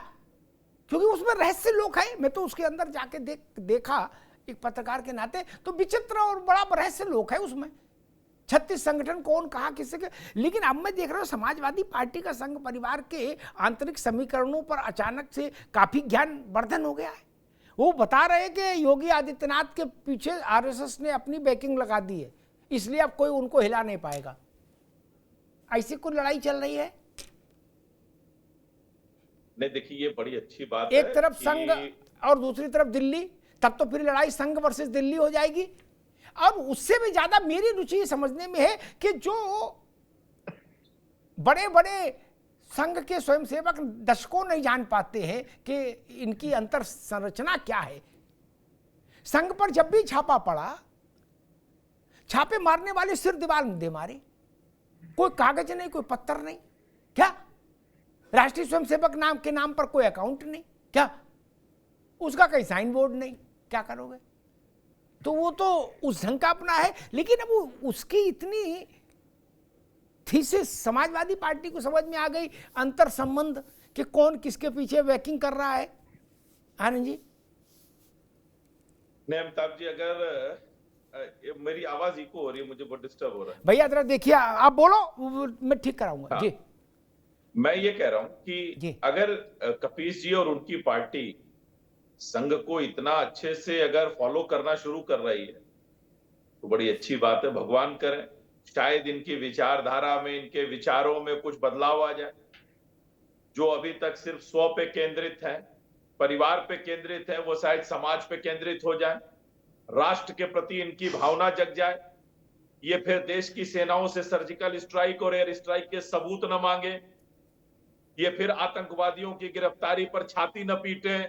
क्योंकि उसमें रहस्य लोग हैं। मैं तो उसके अंदर जाके देखा एक पत्रकार के नाते, तो विचित्र और बड़ा रहस्य लोग है उसमें, 36 संगठन कौन कहा किससे के। लेकिन अब मैं देख रहा हूं समाजवादी पार्टी का संघ परिवार के आंतरिक समीकरणों पर अचानक से काफी ज्ञान वर्धन हो गया है। वो बता रहे हैं कि योगी आदित्यनाथ के पीछे आरएसएस ने अपनी बैकिंग लगा दी है, इसलिए अब कोई उनको हिला नहीं पाएगा। ऐसी कोई लड़ाई चल रही है। नहीं देखिए, ये बड़ी अच्छी बात एक है तरफ कि संघ और दूसरी तरफ दिल्ली, तब तो फिर लड़ाई संघ वर्सेस दिल्ली हो जाएगी। और उससे भी ज्यादा मेरी रुचि समझने में है कि जो बड़े बड़े संघ के स्वयंसेवक दशकों नहीं जान पाते हैं कि इनकी अंतर संरचना क्या है। संघ पर जब भी छापा पड़ा, छापे मारने वाले सिर दीवार में दे मारे, कोई कागज नहीं, कोई पत्थर नहीं, क्या राष्ट्रीय स्वयंसेवक नाम के नाम पर कोई अकाउंट नहीं, क्या उसका कहीं साइन बोर्ड नहीं, क्या करोगे। तो वो तो उस ढंग का अपना है। लेकिन अब उसकी इतनी थीसिस समाजवादी पार्टी को समझ में आ गई, अंतर संबंध कि कौन किसके पीछे वैकिंग कर रहा है। आनंद जी, नहीं अमिताभ जी, अगर मेरी आवाज इको हो रही है, मुझे बहुत डिस्टर्ब हो रहा है। भैया जरा देखिए, आप बोलो, मैं ठीक कराऊंगा। हाँ, जी, मैं ये कह रहा हूं कि अगर कपीश जी और उनकी पार्टी संघ को इतना अच्छे से अगर फॉलो करना शुरू कर रही है तो बड़ी अच्छी बात है, भगवान करें शायद इनकी विचारधारा में, इनके विचारों में कुछ बदलाव आ जाए। जो अभी तक सिर्फ स्व पे केंद्रित है, परिवार पे केंद्रित है, वो शायद समाज पे केंद्रित हो जाए, राष्ट्र के प्रति इनकी भावना जग जाए। ये फिर देश की सेनाओं से सर्जिकल स्ट्राइक और एयर स्ट्राइक के सबूत न मांगे, ये फिर आतंकवादियों की गिरफ्तारी पर छाती न पीटे,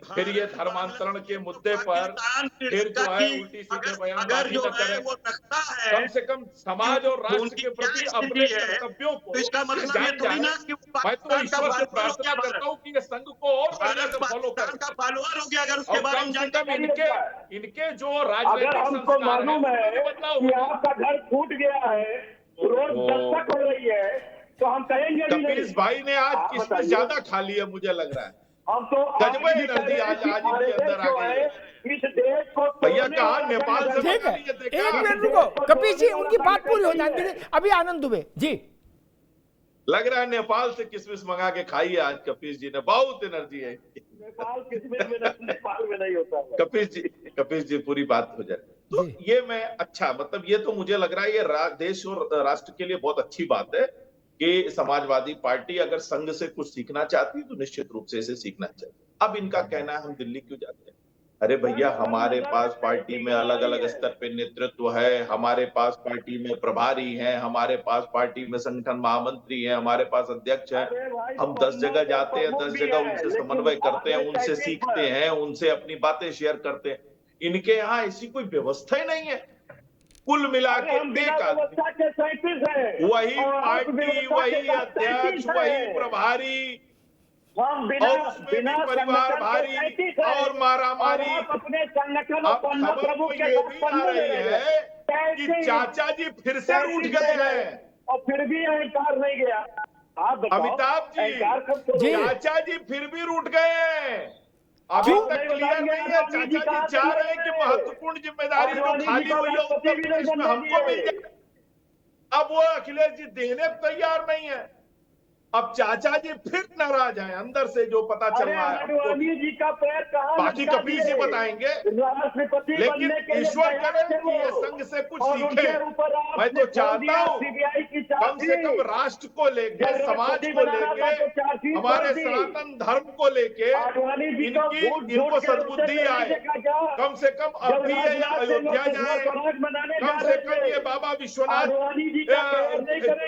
फिर ये धर्मांतरण के मुद्दे पर फिर जो है उल्टी सीधे बयानबाजी न करें। कम से कम समाज और राष्ट्र के प्रति अपने कर्तव्यों को जान जाए। मैं तो ईश्वर से प्रार्थना करता हूँ कि ये संघ को और बढ़िया से फॉलो करें, और कम से कम इनके जो राजनीतिक संस्कार है बदलाव। कि आपका घर फूट गया है, रोज दस्तक हो रही है, तो हम कहेंगे कपीश भाई ने आज किसमें ज्यादा खा लिया, मुझे लग रहा है। हम तो गजब एनर्जी आज इनके अंदर आ गई है। इस देश को भैया कहा नेपाल से ठीक है, एक मिनट रुको कपीश जी, उनकी बात पूरी हो जाए। अभी आनंद दुबे जी, लग रहा है नेपाल से किसमिस मंगा के खाई है आज कपीश जी ने, बहुत एनर्जी है। नेपाल किसमिस में नेपाल में नहीं होता है। कपीश जी पूरी बात हो जाए तो ये मैं अच्छा, मतलब ये तो मुझे लग रहा है ये देश और राष्ट्र के लिए बहुत अच्छी बात है कि समाजवादी पार्टी अगर संघ से कुछ सीखना चाहती है तो निश्चित रूप से इसे सीखना चाहिए। अब इनका कहना है हम दिल्ली क्यों जाते हैं। अरे भैया, हमारे पास पार्टी में अलग अलग स्तर पे नेतृत्व है, हमारे पास पार्टी में प्रभारी हैं, हमारे पास पार्टी में संगठन महामंत्री हैं, हमारे पास अध्यक्ष हैं। हम 10 जगह जाते हैं, 10 जगह उनसे समन्वय करते हैं, उनसे सीखते हैं, उनसे अपनी बातें शेयर करते हैं। इनके यहाँ ऐसी कोई व्यवस्था ही नहीं है। कुल मिला के वही पार्टी, वही अध्यक्ष, वही प्रभारी, और उसमें भी परिवार भारी और मारामारी। अपने संगठन अब खबर तो ये भी आ रही है कि चाचा जी फिर से रूठ गए हैं, और फिर भी अहंकार नहीं गया। आप अमिताभ जी, चाचा जी फिर भी रूठ गए हैं। अभी तक क्लियर नहीं है। चाचा जी चाह रहे हैं कि महत्वपूर्ण जिम्मेदारी जो खाली हुई है उत्तर प्रदेश में हमको मिल जाए। अब वो अखिलेश जी देने तैयार नहीं है। अब चाचा जी फिर नाराज हैं अंदर से, जो पता चल अरे रहा है हमको। आडवाणी जी का पैर कहाँ बाकी लटका कपिल जी दिए? बताएंगे, राष्ट्रपति लेकिन बनने के लिए ईश्वर तैयार करे थे कि ये वो। संघ से कुछ और सीखे। उनके ऊपर मैं आपने तो चाहता हूं सीबीआई की कम से कम चार्जशीट। राष्ट्र को लेके, जब समाज राष्ट्रपति को बनाना था लेके, तो चार्जशीट हमारे भर दी। सनातन धर्म को लेके आडवाणी जी को इनको सद्बुद्धि आए। कम से कम अब भी ये अयोध्या जाए, कम से कम ये बाबा विश्वनाथ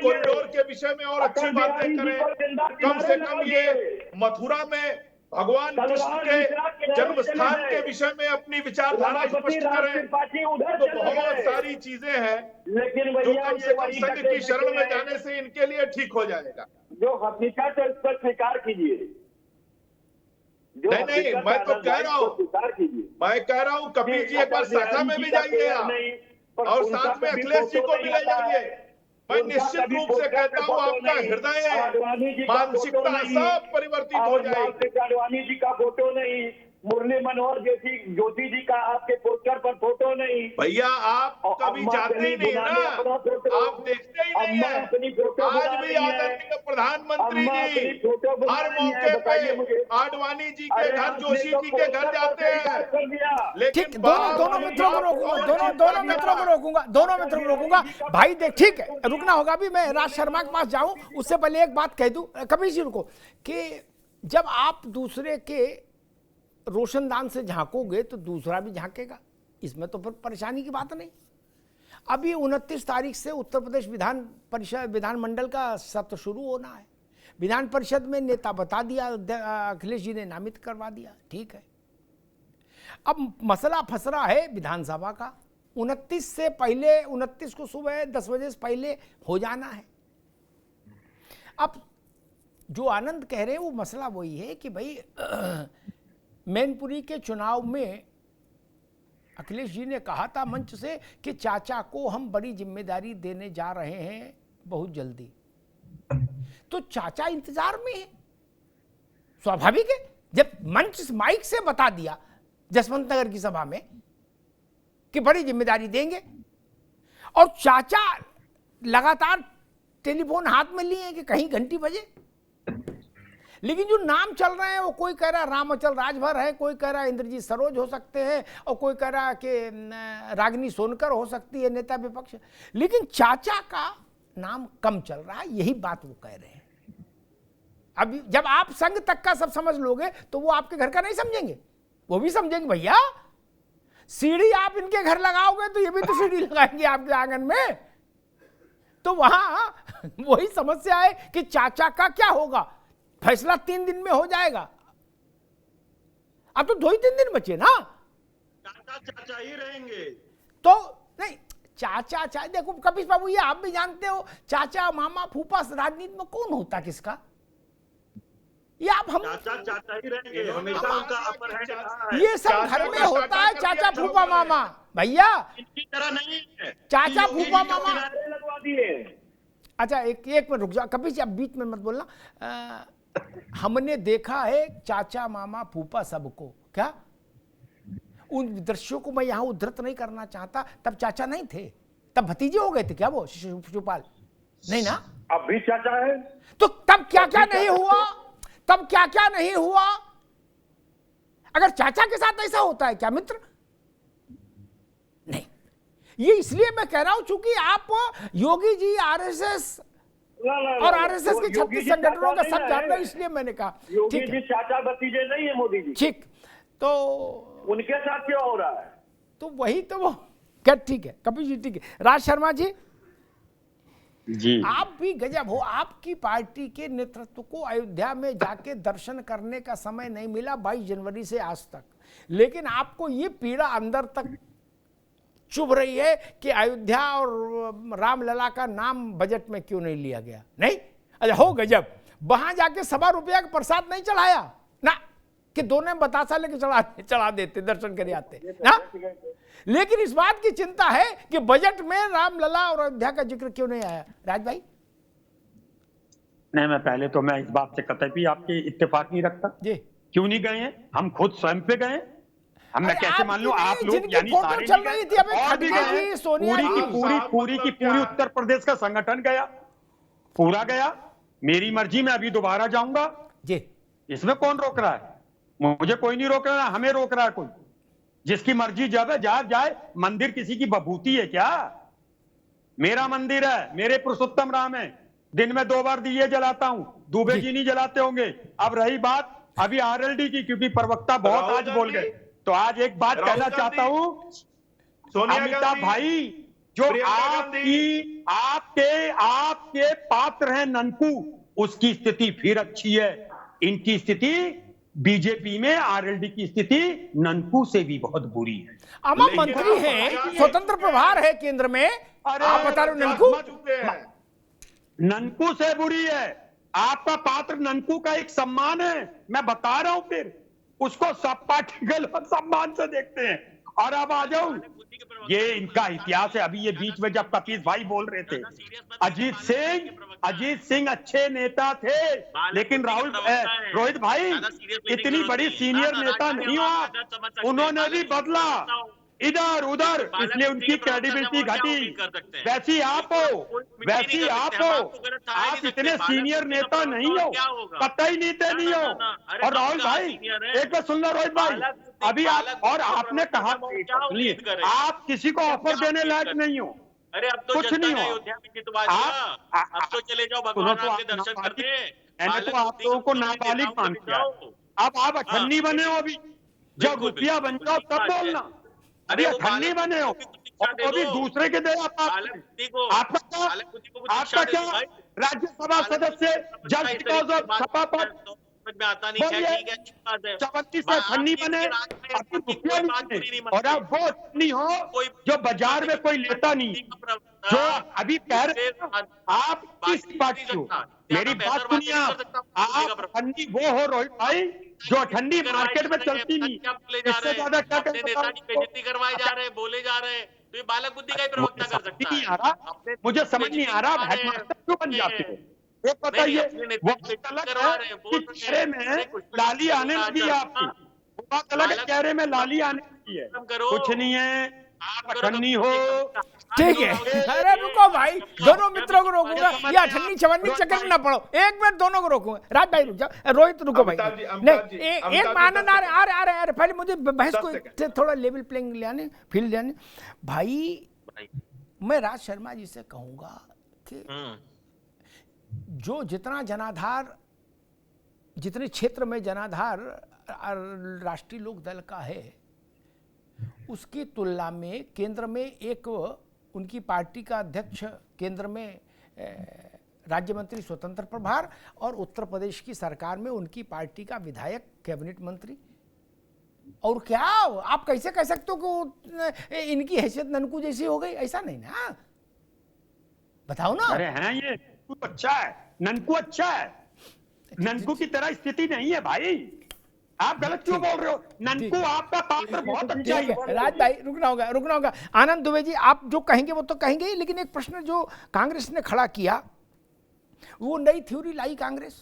कॉरिडोर के विषय में और अच्छी बातें करें। कम से कम ये मथुरा में भगवान कृष्ण के जन्म स्थान के विषय में अपनी विचारधारा स्पष्ट करें। तो बहुत सारी चीजें हैं लेकिन जो कम से कम संघ की शरण में जाने से इनके लिए ठीक हो जाएगा। जो हकीकत है उसको स्वीकार कीजिए। नहीं, मैं तो कह रहा हूँ, मैं कह रहा हूँ कपिल जी एक बार शाखा में भी जाइए आप, और साथ में अखिलेश जी को भी ले जाइए। मैं निश्चित रूप से कहता हूँ आपका हृदय, मानसिकता सब परिवर्तित हो जाएगी। आडवाणी जी का फोटो नहीं, मुरली मनोहर जैसी ज्योति जी का आपके पोस्टर पर फोटो नहीं। भैया आप कभी जाते ही नहीं है ना, आप देखते ही नहीं है। आज भी आदरणीय प्रधानमंत्री जी हर मौके पे आडवाणी जी के घर, जोशी जी के घर जाते हैं। लेकिन ठीक, दोनों मित्रों को रोकूंगा, दोनों मित्रों को रोकूंगा। भाई देख, ठीक है, रुकना होगा। भी मैं राज शर्मा के पास जाऊं उससे पहले एक बात कह दूं कपिल जी को, कि जब आप दूसरे के रोशनदान से झांकोगे तो दूसरा भी झांकेगा, इसमें तो फिर परेशानी की बात नहीं। अभी 29 तारीख से उत्तर प्रदेश विधानमंडल का सत्र शुरू होना है। विधान परिषद में नेता बता दिया, अखिलेश जी ने नामित करवा दिया, ठीक है। अब मसला फसरा है विधानसभा का। 29 से पहले, 29 को सुबह 10 बजे से पहले हो जाना है। अब जो आनंद कह रहे हैं वो मसला वही है कि भाई मैनपुरी के चुनाव में अखिलेश जी ने कहा था मंच से कि चाचा को हम बड़ी जिम्मेदारी देने जा रहे हैं बहुत जल्दी। तो चाचा इंतजार में है, स्वाभाविक है। जब मंच माइक से बता दिया जसवंत नगर की सभा में कि बड़ी जिम्मेदारी देंगे, और चाचा लगातार टेलीफोन हाथ में लिए हैं कि कहीं घंटी बजे। लेकिन जो नाम चल रहे हैं वो कोई कह रहा है रामअचल राजभर है, कोई कह रहा है इंद्रजीत सरोज हो सकते हैं, और कोई कह रहा है कि रागिनी सोनकर हो सकती है नेता विपक्ष। लेकिन चाचा का नाम कम चल रहा है, यही बात वो कह रहे हैं। अब जब आप संघ तक का सब समझ लोगे तो वो आपके घर का नहीं समझेंगे, वो भी समझेंगे भैया सीढ़ी आप इनके घर लगाओगे तो ये भी तो सीढ़ी लगाएंगे आपके आंगन में। तो वहां वही समस्या है कि चाचा का क्या होगा। फैसला 3 दिन में हो जाएगा। अब तो 2-3 दिन बचे ना। चाचा ही रहेंगे तो नहीं, चाचा देखो कपिल बाबू, ये आप भी जानते हो, चाचा मामा फूफा राजनीति में कौन होता किसका, ये आप हम चाचा ही रहेंगे हमेशा। उनका अपर हैंड ये सब घर में होता है, चाचा फूफा मामा। भैया इनकी तरह नहीं है, चाचा फूफा मामा। लगवा दिए। अच्छा एक मिनट रुक जाओ कपिल जी, अब बीच में मत बोलना। हमने देखा है चाचा मामा फूफा सबको, क्या उन दृश्यों को मैं यहां उद्धृत नहीं करना चाहता। तब चाचा नहीं थे, तब भतीजे हो गए थे क्या वो शिशुपाल, नहीं ना? अब भी चाचा है। तो तब क्या क्या नहीं हुआ, तब क्या क्या नहीं हुआ। अगर चाचा के साथ ऐसा होता है क्या मित्र? नहीं, ये इसलिए मैं कह रहा हूं चूंकि आप योगी जी आरएसएस और आरएसएस के 36 संगठनों का सब जानते हैं, इसलिए मैंने कहा योगी जी चाचा भतीजे नहीं है मोदी जी। ठीक, तो उनके साथ क्यों हो रहा है? तो वही तो वो क्या, ठीक है कपिल जी, ठीक है। राज शर्मा जी जी, आप भी गजब हो, आपकी पार्टी के नेतृत्व को अयोध्या में जाके दर्शन करने का समय नहीं मिला 22 जनवरी से आज तक, लेकिन आपको ये पीड़ा अंदर तक चुभ रही है कि अयोध्या और रामलला का नाम बजट में क्यों नहीं लिया गया। नहीं, अच्छा हो गजब, वहां जाके ₹1.25 का प्रसाद नहीं चढ़ाया ना, कि दोनों बतासा लेके चढ़ा देते, दर्शन करे आते ना। लेकिन इस बात की चिंता है कि बजट में रामलला और अयोध्या का जिक्र क्यों नहीं आया। राज भाई नहीं, मैं पहले तो मैं इस बात से कतई भी आपके इत्तेफाक नहीं रखता। जी, क्यों नहीं गए हैं? हम खुद स्वयं पे गए। हम मैं अरे कैसे मान लूं? आप लोग जिनकी यानी फोटो सारे चल नहीं रही गए, थी अबे, और भी खड़गे गए, जी, सोनिया पूरी की जी। पूरी उत्तर प्रदेश का संगठन गया, पूरा गया। मेरी मर्जी में अभी दोबारा जाऊंगा, जी इसमें कौन रोक रहा है? मुझे कोई नहीं रोक रहा, हमें रोक रहा है कोई? जिसकी मर्जी जब है जाए जाए। मंदिर किसी की बभूती है क्या? मेरा मंदिर है, मेरे पुरुषोत्तम राम है, दिन में 2 बार दिए जलाता हूं, दुबे जी नहीं जलाते होंगे। अब रही बात अभी आरएलडी की, क्योंकि प्रवक्ता बहुत आज बोल गए, तो आज एक बात कहना चाहता हूं, अमिताभ भाई, जो आपके पात्र हैं ननकू, उसकी स्थिति फिर अच्छी है। इनकी स्थिति बीजेपी में, आरएलडी की स्थिति ननकू से भी बहुत बुरी है। अब आप मंत्री हैं, स्वतंत्र प्रभार है केंद्र में, आप बता रहे हो ननकू? ननकू से बुरी है। आपका पात्र ननकू का एक सम्मान है, मैं बता रहा हूं, फिर उसको सब पार्टी गलत सम्मान से देखते हैं। और अब आ जाऊं, ये इनका इतिहास है। अभी ये बीच में जब कपीस भाई बोल रहे थे, अजीत सिंह अच्छे नेता थे, लेकिन रोहित भाई इतनी बड़ी सीनियर नेता नहीं हो आप। उन्होंने भी बदला इधर उधर, इसलिए उनकी क्रेडिबिलिटी घटी। वैसी आप हो, आप इतने सीनियर नेता नहीं हो, कतई नीते नहीं हो। और राहुल भाई, एक बार सुन लो रोहित भाई, अभी आप और आपने कहा, आप किसी को ऑफर देने लायक नहीं हो। अरे अब तो कुछ नहीं हो अब तो चले जाओ भगवान राम के दर्शन करने। मैंने तो आप लोगों को नाबालिग मान किया। अब आप अठन्नी बने हो, अभी जब रुपया बन जाओ तब बोलना। अभी अठन्नी बने हो, और वो भी दूसरे के दे। आपका क्या राज्यसभा सदस्य जस्ट बिकॉज ऑफ सभापति में आता नहीं है, ठीक है, अच्छी बात है। 34 से अठन्नी बने, आपको रुपया नहीं, और अब वो अठन्नी हो जो बाजार में कोई लेता नहीं, जो अभी कह रहे हैं आप किस पार्टी हो। मेरी बात सुनिए, आप अठन्नी वो हो रोहित भाई जो अठन्नी मार्केट में चलती नहीं। इससे ज्यादा क्या बेइज्जती करवाए जा रहे हैं, बोले जा रहे हैं, तो ये बालक बुद्धि का ही प्रवक्ता कर सकता है। मुझे समझ नहीं आ रहा, हेडमास्टर क्यों बन जाते हो? एक बताइए, वो अलग है कि चेहरे में लाली आने लगी है आपकी, वो बात अलग है, चेहरे में लाली आने लगी है। कुछ नहीं है, आप अठन्नी हो, ठीक है। अरे रुको भाई, दोनों मित्रों को रोकूंगा, या अठन्नी चवन्नी चक्कर में ना पड़ो। एक मिनट दोनों को रोकूंगा। राज भाई रुक जाओ, रोहित रुको भाई। नहीं, एक मानन आ रहे पहले मुझे बहस को थोड़ा लेवल प्लेइंग लाने, फील्ड लाने। भाई मैं राज शर्मा जी से कहूंगा कि जो जितना जनाधार, जितने क्षेत्र में जनाधार राष्ट्रीय लोक दल का है, उसकी तुलना में केंद्र में एक उनकी पार्टी का अध्यक्ष, केंद्र में राज्य मंत्री स्वतंत्र प्रभार, और उत्तर प्रदेश की सरकार में उनकी पार्टी का विधायक कैबिनेट मंत्री। और क्या आप कैसे कह सकते हो कि इनकी हैसियत ननकू जैसी हो गई? ऐसा नहीं ना, बताओ ना। अरे हैं, ये अच्छा है, ननकू अच्छा है, ननकू की तरह स्थिति नहीं है भाई। आप गलत क्यों बोल रहे हो? ननकू आपका पात्र बहुत अच्छा है। राज भाई रुकना होगा। आनंद दुबे जी, आप जो कहेंगे वो तो कहेंगे ही, लेकिन एक प्रश्न जो कांग्रेस ने खड़ा किया, वो नई थ्योरी लाई कांग्रेस,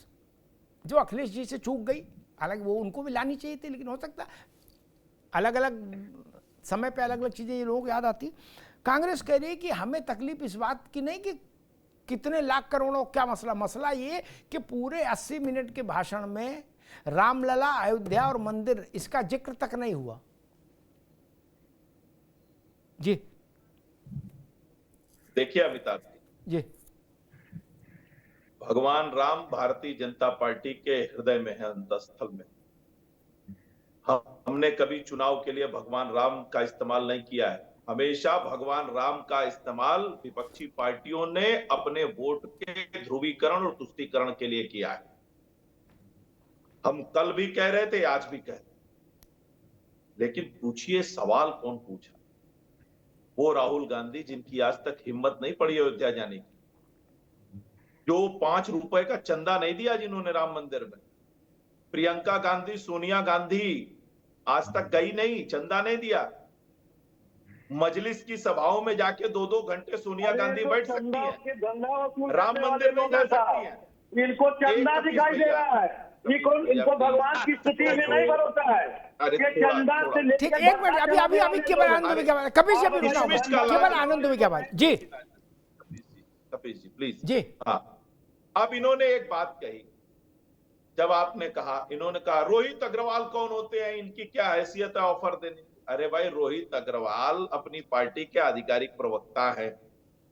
जो अखिलेश जी से चूक गई। हालांकि वो उनको भी लानी चाहिए थी, लेकिन हो सकता अलग अलग समय पे अलग अलग चीजें ये लोगों को याद आती। कांग्रेस कह रही है कि हमें तकलीफ इस बात की नहीं कि कितने लाख करोड़ों, क्या मसला ये कि पूरे 80 मिनट के भाषण में रामलला, अयोध्या और मंदिर, इसका जिक्र तक नहीं हुआ। जी देखिए अमिताभ जी, भगवान राम भारतीय जनता पार्टी के हृदय में है, अंतस्थल में। हमने कभी चुनाव के लिए भगवान राम का इस्तेमाल नहीं किया है। हमेशा भगवान राम का इस्तेमाल विपक्षी पार्टियों ने अपने वोट के ध्रुवीकरण और तुष्टीकरण के लिए किया है। हम कल भी कह रहे थे, आज भी कह रहे, लेकिन पूछिए सवाल कौन पूछा? वो राहुल गांधी जिनकी आज तक हिम्मत नहीं पड़ी अयोध्या जाने की, जो 5 रुपए का चंदा नहीं दिया जिन्होंने राम मंदिर में। प्रियंका गांधी, सोनिया गांधी आज तक गई नहीं, चंदा नहीं दिया। मजलिस की सभाओं में जाके 2-2 घंटे सोनिया गांधी बैठ सकती है, राम मंदिर में जा सकती है। इनको चंदा दिखाई दे रहा है। ये कौन, इनको भगवान की स्तुति में नहीं भरोसा है। अरे ये चंदा से लेकर ठीक, एक मिनट, अभी केवल आनंद में क्या बात, कपिल जी अभी बताओ, केवल आनंद में क्या बात जी, कपिल जी प्लीज जी। हाँ, अब इन्होंने एक बात कही, जब आपने कहा, इन्होंने कहा रोहित अग्रवाल कौन होते हैं, इनकी क्या हैसियत है ऑफर देने की। अरे भाई, रोहित अग्रवाल अपनी पार्टी के आधिकारिक प्रवक्ता हैं,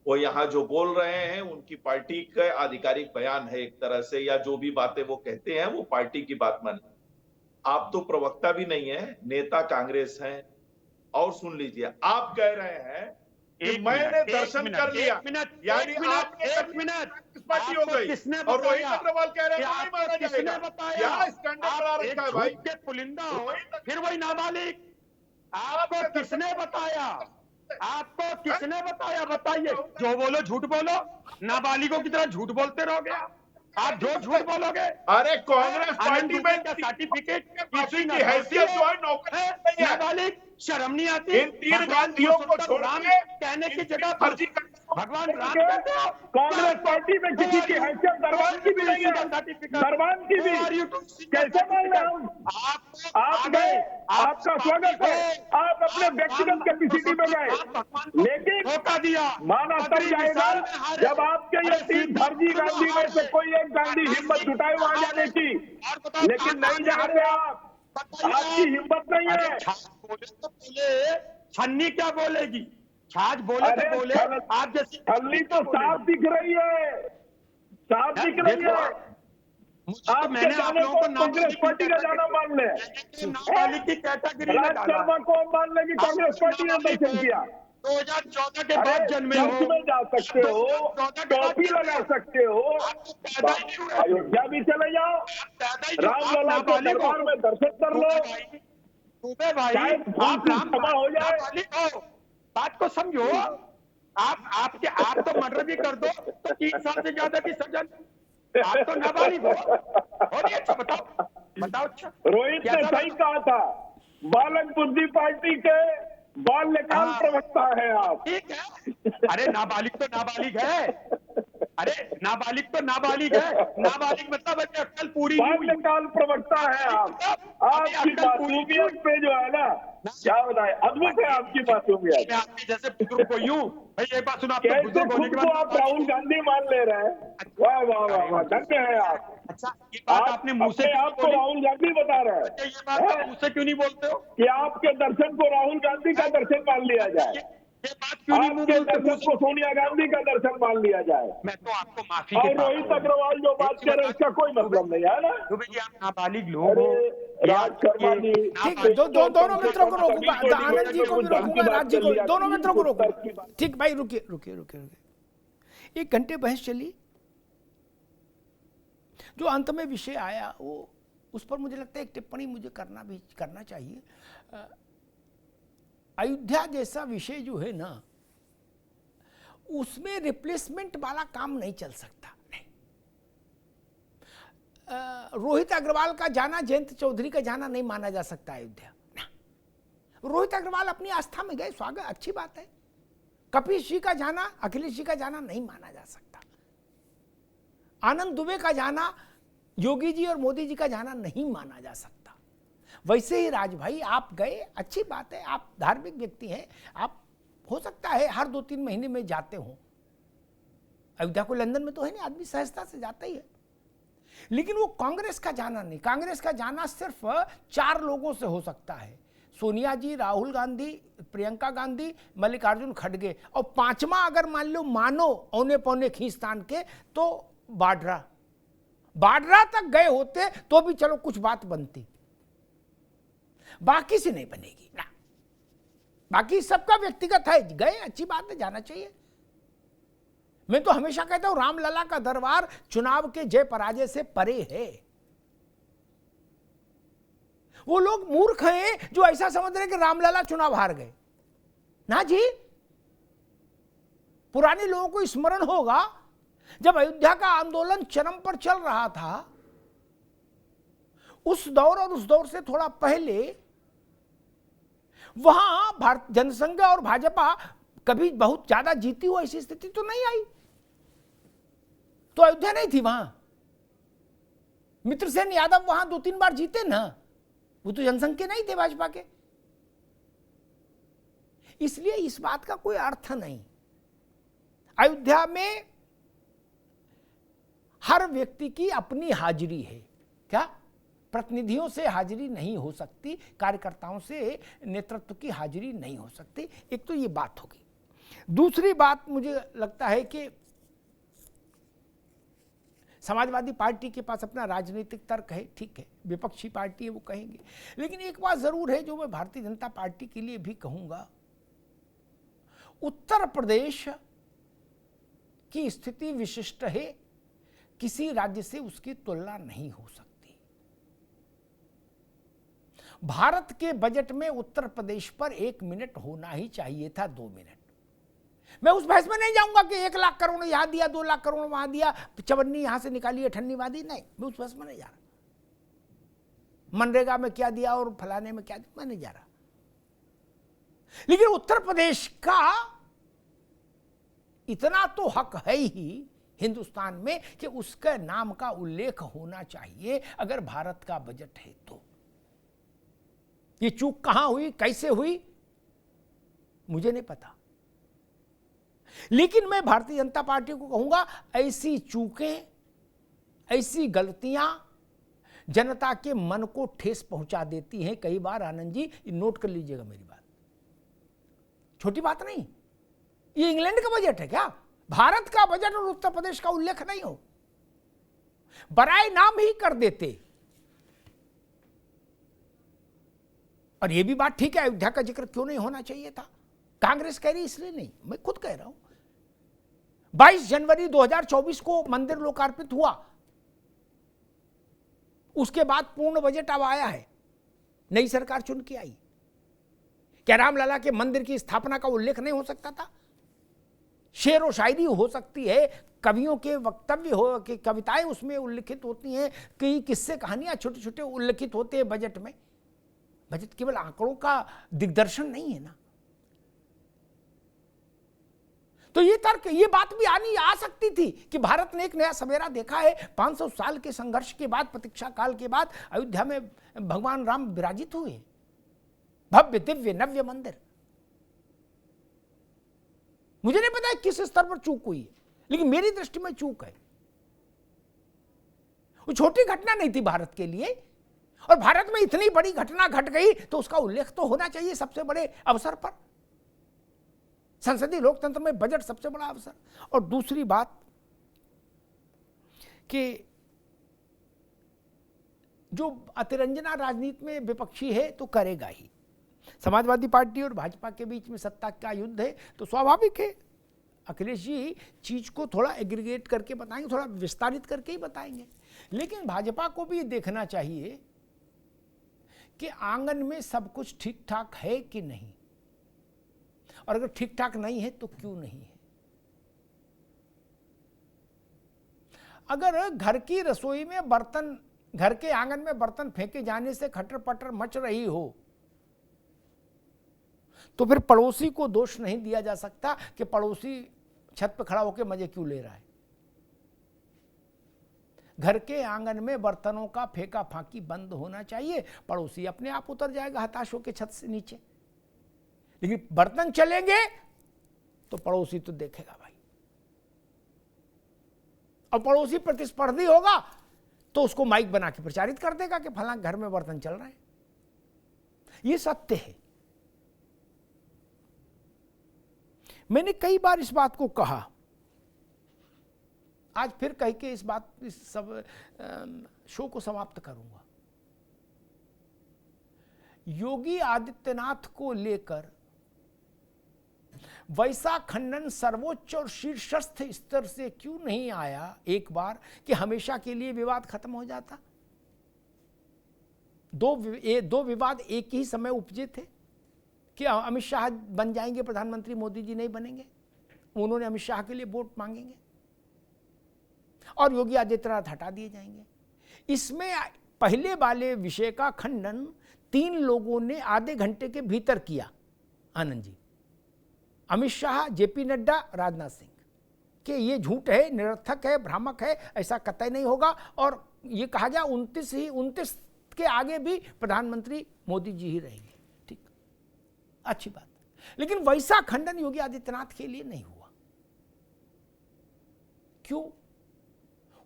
वो यहाँ जो बोल रहे हैं उनकी पार्टी का आधिकारिक बयान है एक तरह से, या जो भी बातें वो कहते हैं वो पार्टी की बात माने। आप तो प्रवक्ता भी नहीं है, नेता कांग्रेस हैं। और सुन लीजिए, आप कह रहे हैं कि मैंने दर्शन कर लिया, यानी आपने पार्टी हो गई, और रोहित अग्रवाल कह रहे हैं नहीं माना जाएगा। यहाँ स्टैंडर्ड बना रखा है भाई, पुलिंदा हो फिर वही नाबालिग। आपको किसने बताया, आपको किसने बताया, बताइए। जो बोलो झूठ बोलो, नाबालिगों की तरह झूठ बोलते रहोगे आप जो झूठ बोलोगे। अरे कांग्रेस पार्टी में का सर्टिफिकेट किसी की हैसियत जो है नौकरी नहीं है। नाबालिग, शर्म नहीं आती। इन तीन गांधियों को छोड़ के कहने की जगह फर्जी भगवान राम कहते हो। कांग्रेस पार्टी में किसी की हैसियत दरबान की भी नहीं है, दरबान की भी कैसे मान लें हम। आप गए, आपका स्वागत है, आप अपने व्यक्तिगत कैपेसिटी में गए, लेकिन धोखा दिया। माना तब जाएगा जब आपके ये तीन फर्जी गांधी में से कोई एक गांधी हिम्मत जुटाए वहां जाने की, लेकिन नहीं जा रहे आप, आपकी हिम्मत नहीं है। बोले तो बोले, छन्नी क्या बोलेगी, छाछ बोले तो बोले। आप जैसी छलनी तो साफ दिख रही है, साफ दिख रही है। आप मैंने आप लोगों को कांग्रेस पार्टी का जाना मान ले, नाबालिग की कैटेगरी में राज डाला। शर्मा को मान ले कि कांग्रेस पार्टी ने दर्शन किया। 2014 के बाद जन्मे हो, चर्च में जा सकते हो, टोपी लगा सकते हो, अयोध्या भी चले जाओ, रामलला के दरबार में दर्शन कर लो, दुबे भाई शायद भूल से क्षमा हो जाए। नाबालिग हो, बात को समझो। आप तो मर्डर भी कर दो तो 3 साल से ज्यादा की सजा। आप तो नाबालिग हो। और अच्छा बताओ अच्छा। रोहित ने सही कहा था, बालक बुद्धि पार्टी के बाल्यकाल प्रवक्ता है आप। ठीक है, अरे नाबालिग तो नाबालिग है, अरे नाबालिग तो नाबालिग है। नाबालिग मतलब अक्ल पूरी नहीं हुई। बाल्यकाल प्रवक्ता है आप। आपकी मासूमियत पे जो है ना, क्या बताए, अद्भुत है आपकी मासूमियत। मैं आपके जैसे बुजुर्ग को यूं भाई एक बात सुना, कैसे खुद को आप राहुल गांधी मान ले रहे हैं। वाह वाह वाह वाह, धन्य है आप। अच्छा, ये बात आपने मुंह से आपको राहुल गांधी बता रहे हैं, ये बात आप मुंह से क्यों नहीं बोलते हो कि आपके दर्शन को राहुल गांधी का दर्शन मान लिया जाए, ये बात क्यों नहीं आपके दर्शन को सोनिया गांधी का दर्शन मान लिया जाए। मैं तो आपको माफी और रोहित अग्रवाल जो बात कर रहे हैं इसका कोई मतलब नहीं है ना। दुबे जी आप नाबालिग लोग हो। राज शर्मा जी, ठीक है, दोनों मित्रों को रोकूंगा, आनंद जी को भी रोकूंगा, राज जी को, दोनों मित्रों को रोकूंगा। ठीक भाई, रुकिए। 1 घंटे बहस चली, जो अंत में विषय आया वो, उस पर मुझे लगता है एक टिप्पणी मुझे करना चाहिए। अयोध्या जैसा विषय जो है ना, उसमें रिप्लेसमेंट वाला काम नहीं चल सकता। नहीं, रोहित अग्रवाल का जाना जयंत चौधरी का जाना नहीं माना जा सकता अयोध्या। रोहित अग्रवाल अपनी आस्था में गए, स्वागत, अच्छी बात है। कपिल जी का जाना, अखिलेश जी का जाना नहीं माना जा सकता। आनंद दुबे का जाना, योगी जी और मोदी जी का जाना नहीं माना जा सकता। वैसे ही राज भाई, आप गए, अच्छी बात है, आप धार्मिक व्यक्ति हैं, आप हो सकता है हर 2-3 महीने में जाते हो अयोध्या को। लंदन में तो है नहीं, आदमी सहजता से जाता ही है, लेकिन वो कांग्रेस का जाना नहीं। कांग्रेस का जाना सिर्फ 4 लोगों से हो सकता है, सोनिया जी, राहुल गांधी, प्रियंका गांधी, मल्लिकार्जुन खड़गे, और 5वां अगर मानो औने पौने खींचतान के, तो बाड्रा तक गए होते तो भी चलो कुछ बात बनती, बाकी से नहीं बनेगी ना। बाकी सबका व्यक्तिगत है, गए, अच्छी बात है, जाना चाहिए। मैं तो हमेशा कहता हूं रामलला का दरबार चुनाव के जय पराजय से परे है। वो लोग मूर्ख हैं जो ऐसा समझ रहे कि रामलला चुनाव हार गए। ना जी, पुराने लोगों को स्मरण होगा जब अयोध्या का आंदोलन चरम पर चल रहा था, उस दौर और उस दौर से थोड़ा पहले वहां भारत जनसंघ और भाजपा कभी बहुत ज्यादा जीती हो ऐसी स्थिति तो नहीं आई, तो अयोध्या नहीं थी वहां। मित्रसेन यादव वहां 2-3 बार जीते ना, वो तो जनसंघ के नहीं थे भाजपा के। इसलिए इस बात का कोई अर्थ नहीं। अयोध्या में हर व्यक्ति की अपनी हाजिरी है। क्या प्रतिनिधियों से हाजिरी नहीं हो सकती, कार्यकर्ताओं से नेतृत्व की हाजिरी नहीं हो सकती। एक तो ये बात होगी। दूसरी बात मुझे लगता है कि समाजवादी पार्टी के पास अपना राजनीतिक तर्क है, ठीक है, विपक्षी पार्टी है, वो कहेंगे। लेकिन एक बात जरूर है जो मैं भारतीय जनता पार्टी के लिए भी कहूंगा, उत्तर प्रदेश की स्थिति विशिष्ट है, किसी राज्य से उसकी तुलना नहीं हो सकती। भारत के बजट में उत्तर प्रदेश पर 1 मिनट होना ही चाहिए था, 2 मिनट। मैं उस बहस में नहीं जाऊंगा कि 1 लाख करोड़ यहां दिया, 2 लाख करोड़ वहां दिया, चवन्नी यहां से निकाली, अठन्नीवादी, नहीं, मैं उस बहस में नहीं जा रहा। मनरेगा में क्या दिया और फलाने में क्या दिया, मैं नहीं जा रहा। लेकिन उत्तर प्रदेश का इतना तो हक है ही हिंदुस्तान में कि उसके नाम का उल्लेख होना चाहिए अगर भारत का बजट है तो। ये चूक कहां हुई, कैसे हुई, मुझे नहीं पता। लेकिन मैं भारतीय जनता पार्टी को कहूंगा, ऐसी चूकें, ऐसी गलतियां जनता के मन को ठेस पहुंचा देती हैं कई बार। आनंद जी, नोट कर लीजिएगा मेरी बात, छोटी बात नहीं। ये इंग्लैंड का बजट है क्या? भारत का बजट और उत्तर प्रदेश का उल्लेख नहीं हो, बराए नाम ही कर देते। और ये भी बात ठीक है, अयोध्या का जिक्र क्यों नहीं होना चाहिए था? कांग्रेस कह रही इसलिए नहीं, मैं खुद कह रहा हूं। 22 जनवरी 2024 को मंदिर लोकार्पित हुआ, उसके बाद पूर्ण बजट अब आया है, नई सरकार चुन के आई। क्या रामलला के मंदिर की स्थापना का उल्लेख नहीं हो सकता था? शेर व शायरी हो सकती है, कवियों के वक्तव्य हो, कि कविताएं उसमें उल्लिखित होती हैं, कई किस्से कहानियां छोटे छोटे उल्लिखित होते हैं बजट में। बजट केवल आंकड़ों का दिग्दर्शन नहीं है ना। तो ये तर्क, ये बात भी आ सकती थी कि भारत ने एक नया सवेरा देखा है। 500 साल के संघर्ष के बाद, प्रतीक्षा काल के बाद अयोध्या में भगवान राम विराजित हुए, भव्य दिव्य नव्य मंदिर। मुझे नहीं पता किस स्तर पर चूक हुई है, लेकिन मेरी दृष्टि में चूक है। वो छोटी घटना नहीं थी भारत के लिए, और भारत में इतनी बड़ी घटना घट गई तो उसका उल्लेख तो होना चाहिए सबसे बड़े अवसर पर। संसदीय लोकतंत्र में बजट सबसे बड़ा अवसर। और दूसरी बात कि जो अतिरंजना राजनीति में विपक्षी है तो करेगा ही। समाजवादी पार्टी और भाजपा के बीच में सत्ता का युद्ध है, तो स्वाभाविक है अखिलेश जी चीज को थोड़ा एग्रीगेट करके बताएंगे, थोड़ा विस्तारित करके ही बताएंगे। लेकिन भाजपा को भी देखना चाहिए कि आंगन में सब कुछ ठीक ठाक है कि नहीं, और अगर ठीक ठाक नहीं है तो क्यों नहीं है। अगर घर की रसोई में बर्तन, घर के आंगन में बर्तन फेंके जाने से खटर पटर मच रही हो, तो फिर पड़ोसी को दोष नहीं दिया जा सकता कि पड़ोसी छत पर खड़ा होकर मजे क्यों ले रहा है। घर के आंगन में बर्तनों का फेंका फांकी बंद होना चाहिए, पड़ोसी अपने आप उतर जाएगा हताश होकर छत से नीचे। लेकिन बर्तन चलेंगे तो पड़ोसी तो देखेगा भाई, और पड़ोसी प्रतिस्पर्धी होगा तो उसको माइक बना के प्रचारित कर देगा कि फलां घर में बर्तन चल रहे हैं। ये सत्य है। मैंने कई बार इस बात को कहा, आज फिर कह के इस सब शो को समाप्त करूंगा। योगी आदित्यनाथ को लेकर वैसा खंडन सर्वोच्च और शीर्षस्थ स्तर से क्यों नहीं आया एक बार कि हमेशा के लिए विवाद खत्म हो जाता। दो विवाद एक ही समय उपजे थे कि अमित शाह बन जाएंगे प्रधानमंत्री, मोदी जी नहीं बनेंगे। उन्होंने अमित शाह के लिए वोट मांगेंगे और योगी आदित्यनाथ हटा दिए जाएंगे। इसमें पहले वाले विषय का खंडन 3 लोगों ने आधे घंटे के भीतर किया। आनंद जी, अमित शाह, जेपी नड्डा, राजनाथ सिंह, कि ये झूठ है, निरर्थक है, भ्रामक है, ऐसा कतई नहीं होगा और ये कहा गया 29 के आगे भी प्रधानमंत्री मोदी जी ही रहेंगे, ठीक, अच्छी बात। लेकिन वैसा खंडन योगी आदित्यनाथ के लिए नहीं हुआ। क्यों?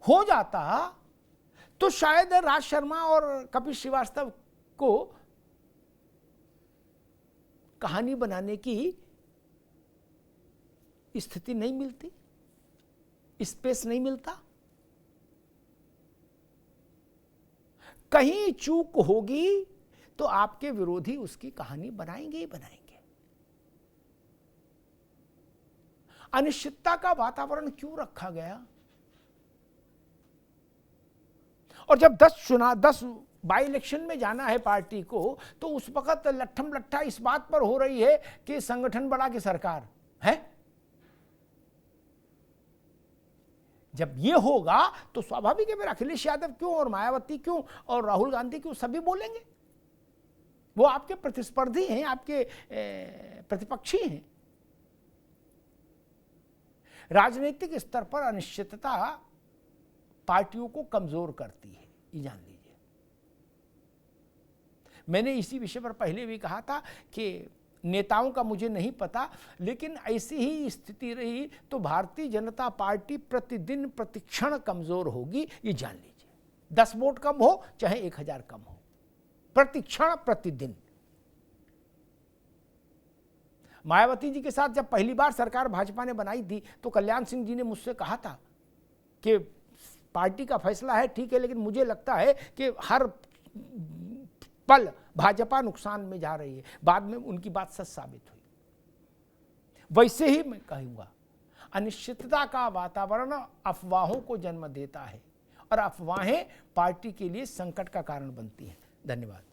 हो जाता तो शायद राज शर्मा और कपिल श्रीवास्तव को कहानी बनाने की स्थिति नहीं मिलती, स्पेस नहीं मिलता। कहीं चूक होगी तो आपके विरोधी उसकी कहानी बनाएंगे ही बनाएंगे। अनिश्चितता का वातावरण क्यों रखा गया? और जब 10 बाई इलेक्शन में जाना है पार्टी को, तो उस वक्त लट्ठम लट्ठा इस बात पर हो रही है कि संगठन बड़ा कि सरकार है। जब ये होगा तो स्वाभाविक है फिर अखिलेश यादव क्यों और मायावती क्यों और राहुल गांधी क्यों, सभी बोलेंगे। वो आपके प्रतिस्पर्धी हैं, आपके प्रतिपक्षी हैं। राजनीतिक स्तर पर अनिश्चितता पार्टियों को कमजोर करती है, ये जान लीजिए। मैंने इसी विषय पर पहले भी कहा था कि नेताओं का मुझे नहीं पता, लेकिन ऐसी ही स्थिति रही तो भारतीय जनता पार्टी प्रतिदिन प्रतिक्षण कमजोर होगी, ये जान लीजिए। 10 वोट कम हो चाहे 1000 कम हो, प्रतिक्षण प्रतिदिन। मायावती जी के साथ जब पहली बार सरकार भाजपा ने बनाई थी तो कल्याण सिंह जी ने मुझसे कहा था कि पार्टी का फैसला है ठीक है, लेकिन मुझे लगता है कि हर पल भाजपा नुकसान में जा रही है। बाद में उनकी बात सच साबित हुई। वैसे ही मैं कहूँगा, अनिश्चितता का वातावरण अफवाहों को जन्म देता है और अफवाहें पार्टी के लिए संकट का कारण बनती हैं। धन्यवाद।